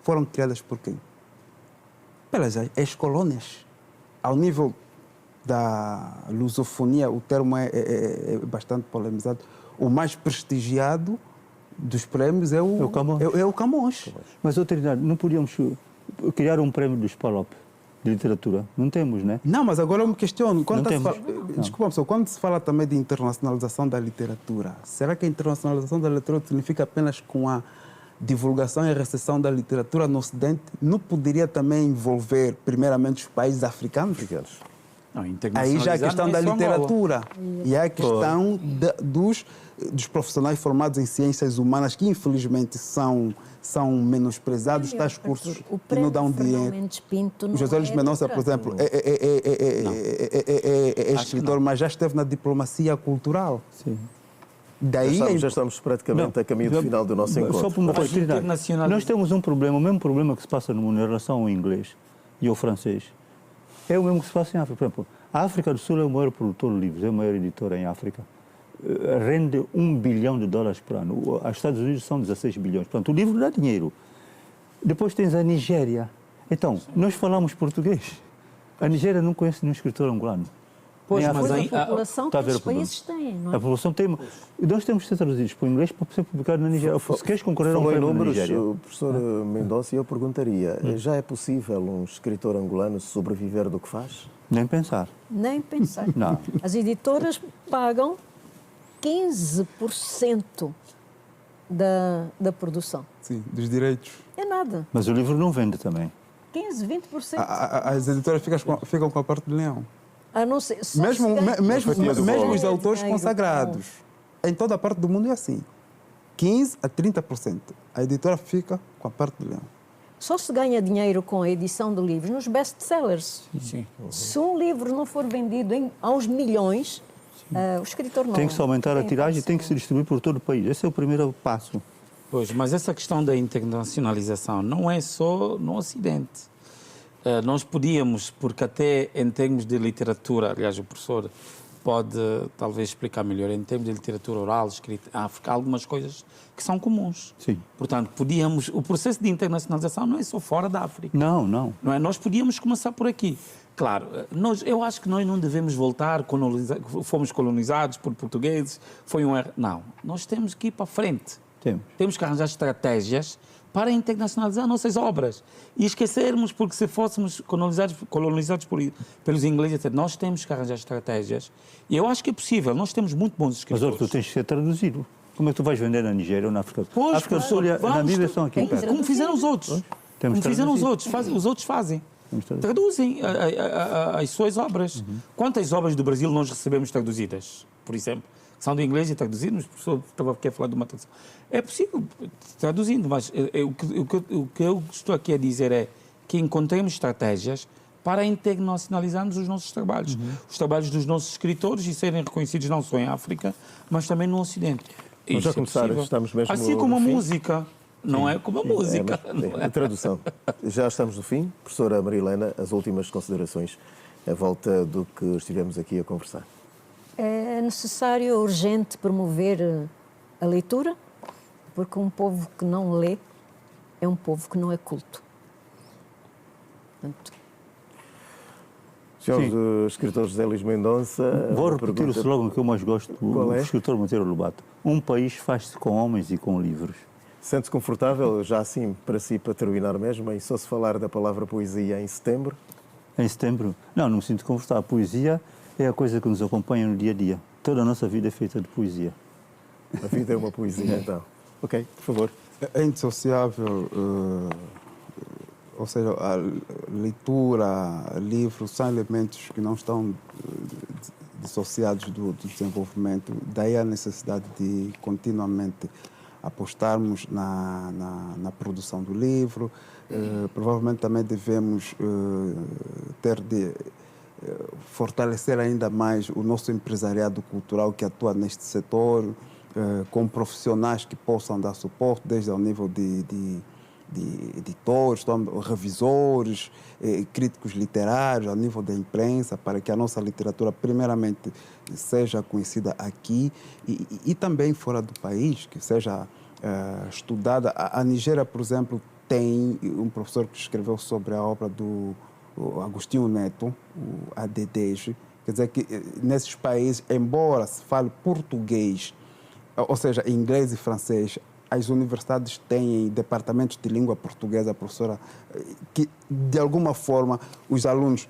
foram criadas por quem? Pelas ex-colônias. Ao nível da lusofonia, o termo é bastante polemizado. O mais prestigiado dos prémios é o Camões. Mas, Trindade, não podíamos criar um prémio do Spalop de literatura? Não temos, né? Não, mas agora eu me questiono. Quando se fala também de internacionalização da literatura, será que a internacionalização da literatura significa apenas com a divulgação e recepção da literatura no Ocidente? Não poderia também envolver, primeiramente, os países africanos? Não, Aí já é a questão da literatura. E é a questão dos profissionais formados em ciências humanas, que infelizmente são menosprezados, tais cursos que não dão dinheiro. O José Luís Mendonça, por exemplo, é escritor, mas já esteve na diplomacia cultural. Sim. Daí já estamos praticamente a caminho do final do nosso encontro. Só por uma coisa, nós temos um problema, o mesmo problema que se passa no mundo em relação ao inglês e ao francês. É o mesmo que se passa em África. Por exemplo, a África do Sul é o maior produtor de livros, é a maior editora em África. Rende $1 bilhão por ano. Os Estados Unidos são 16 bilhões. Portanto, o livro dá dinheiro. Depois tens a Nigéria. Então, nós falamos português. A Nigéria não conhece nenhum escritor angolano. Pois, mas a população que os países têm, não é? A população tem... Nós temos que ser traduzidos para o inglês para ser publicado na Nigéria. Se queres concorrer a um prémio na Nigéria... O professor Mendonça, eu perguntaria, já é possível um escritor angolano sobreviver do que faz? Nem pensar. Nem pensar. Não. As editoras pagam 15% da produção. Sim, dos direitos. É nada. Mas o livro não vende também. 15, 20%. As editoras ficam com a parte do leão. A não ser, mesmo os autores consagrados. Em toda a parte do mundo é assim. 15% a 30%. A editora fica com a parte do leão. Só se ganha dinheiro com a edição de livros nos best-sellers. Sim. Se um livro não for vendido aos milhões, o escritor não... Tem que se aumentar a tiragem e tem que se distribuir por todo o país. Esse é o primeiro passo. Pois, mas essa questão da internacionalização não é só no Ocidente. Nós podíamos, porque até em termos de literatura, aliás, o professor pode talvez explicar melhor, em termos de literatura oral, escrita em África, há algumas coisas que são comuns. Sim. Portanto, podíamos... O processo de internacionalização não é só fora da África. Não. Não é? Nós podíamos começar por aqui. Claro, eu acho que nós não devemos voltar, fomos colonizados por portugueses, foi um erro. Não, nós temos que ir para frente. Temos que arranjar estratégias para internacionalizar nossas obras. E esquecermos, porque se fôssemos colonizados pelos ingleses, nós temos que arranjar estratégias. E eu acho que é possível, nós temos muito bons escritores. Mas tu tens que ser traduzido. Como é que tu vais vender na Nigéria ou na África? Pois, África do Sul e na Bíblia são aqui perto. Como fizeram os outros. Como fizeram os outros. Os outros fazem. Traduzem as suas obras. Quantas obras do Brasil nós recebemos traduzidas, por exemplo? São do inglês e traduzidas, o professor estava aqui a falar de uma tradução. É possível, traduzindo, mas o que eu estou aqui a dizer é que encontremos estratégias para internacionalizarmos os nossos trabalhos. Os trabalhos dos nossos escritores e serem reconhecidos não só em África, mas também no Ocidente. Vamos já começar, estamos mesmo assim como a música. Não é como a música. A tradução. Já estamos no fim. Professora Marilena, as últimas considerações à volta do que estivemos aqui a conversar. É necessário, urgente, promover a leitura, porque um povo que não lê é um povo que não é culto. Portanto... Senhor escritor José Luís Mendonça... Vou repetir o slogan que eu mais gosto do escritor Monteiro Lobato. Um país faz-se com homens e com livros. Sente-se confortável, já assim, para si, para terminar mesmo, em só se falar da palavra poesia em setembro? Em setembro? Não me sinto confortável. A poesia é a coisa que nos acompanha no dia a dia. Toda a nossa vida é feita de poesia. A vida é uma poesia, então. Ok, por favor. É indissociável, ou seja, a leitura, livros, são elementos que não estão dissociados do desenvolvimento. Daí a necessidade de continuamente apostarmos na produção do livro. Provavelmente também devemos ter de fortalecer ainda mais o nosso empresariado cultural que atua neste setor, com profissionais que possam dar suporte, desde ao nível de editores, revisores, críticos literários, ao nível da imprensa, para que a nossa literatura, primeiramente, seja conhecida aqui e também fora do país, que seja estudada. A Nigéria, por exemplo, tem um professor que escreveu sobre a obra do Agostinho Neto, o ADDG. Quer dizer que nesses países, embora se fale português, ou seja, inglês e francês, as universidades têm departamentos de língua portuguesa, professora, que de alguma forma os alunos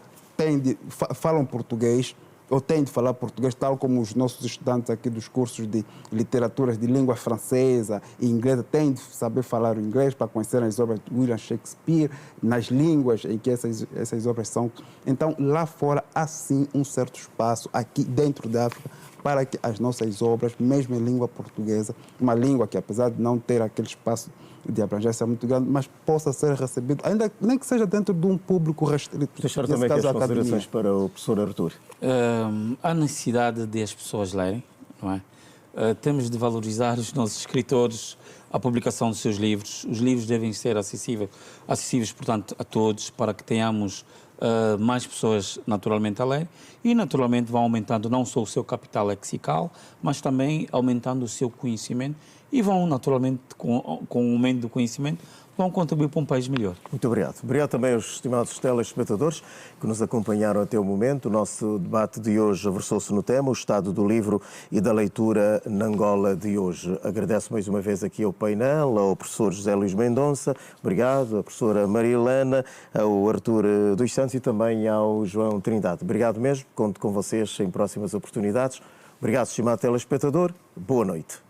falam português, ou têm de falar português, tal como os nossos estudantes aqui dos cursos de literaturas de língua francesa e inglesa têm de saber falar o inglês para conhecer as obras de William Shakespeare, nas línguas em que essas obras são. Então, lá fora, há sim um certo espaço, aqui dentro da África, para que as nossas obras, mesmo em língua portuguesa, uma língua que, apesar de não ter aquele espaço de abrangência muito grande, mas possa ser recebido, ainda nem que seja dentro de um público restrito. Deixar também aqui as considerações para o professor Artur. Há necessidade de as pessoas lerem, não é? Temos de valorizar os nossos escritores, a publicação dos seus livros. Os livros devem ser acessíveis, portanto, a todos, para que tenhamos mais pessoas naturalmente a ler e naturalmente vão aumentando não só o seu capital lexical, mas também aumentando o seu conhecimento e vão naturalmente, com o aumento do conhecimento, vão contribuir para um país melhor. Muito obrigado. Obrigado também aos estimados telespectadores que nos acompanharam até o momento. O nosso debate de hoje versou-se no tema, o estado do livro e da leitura na Angola de hoje. Agradeço mais uma vez aqui ao painel, ao professor José Luís Mendonça, obrigado, à professora Maria Helena, ao Artur dos Santos e também ao João Trindade. Obrigado mesmo, conto com vocês em próximas oportunidades. Obrigado, estimado telespectador. Boa noite.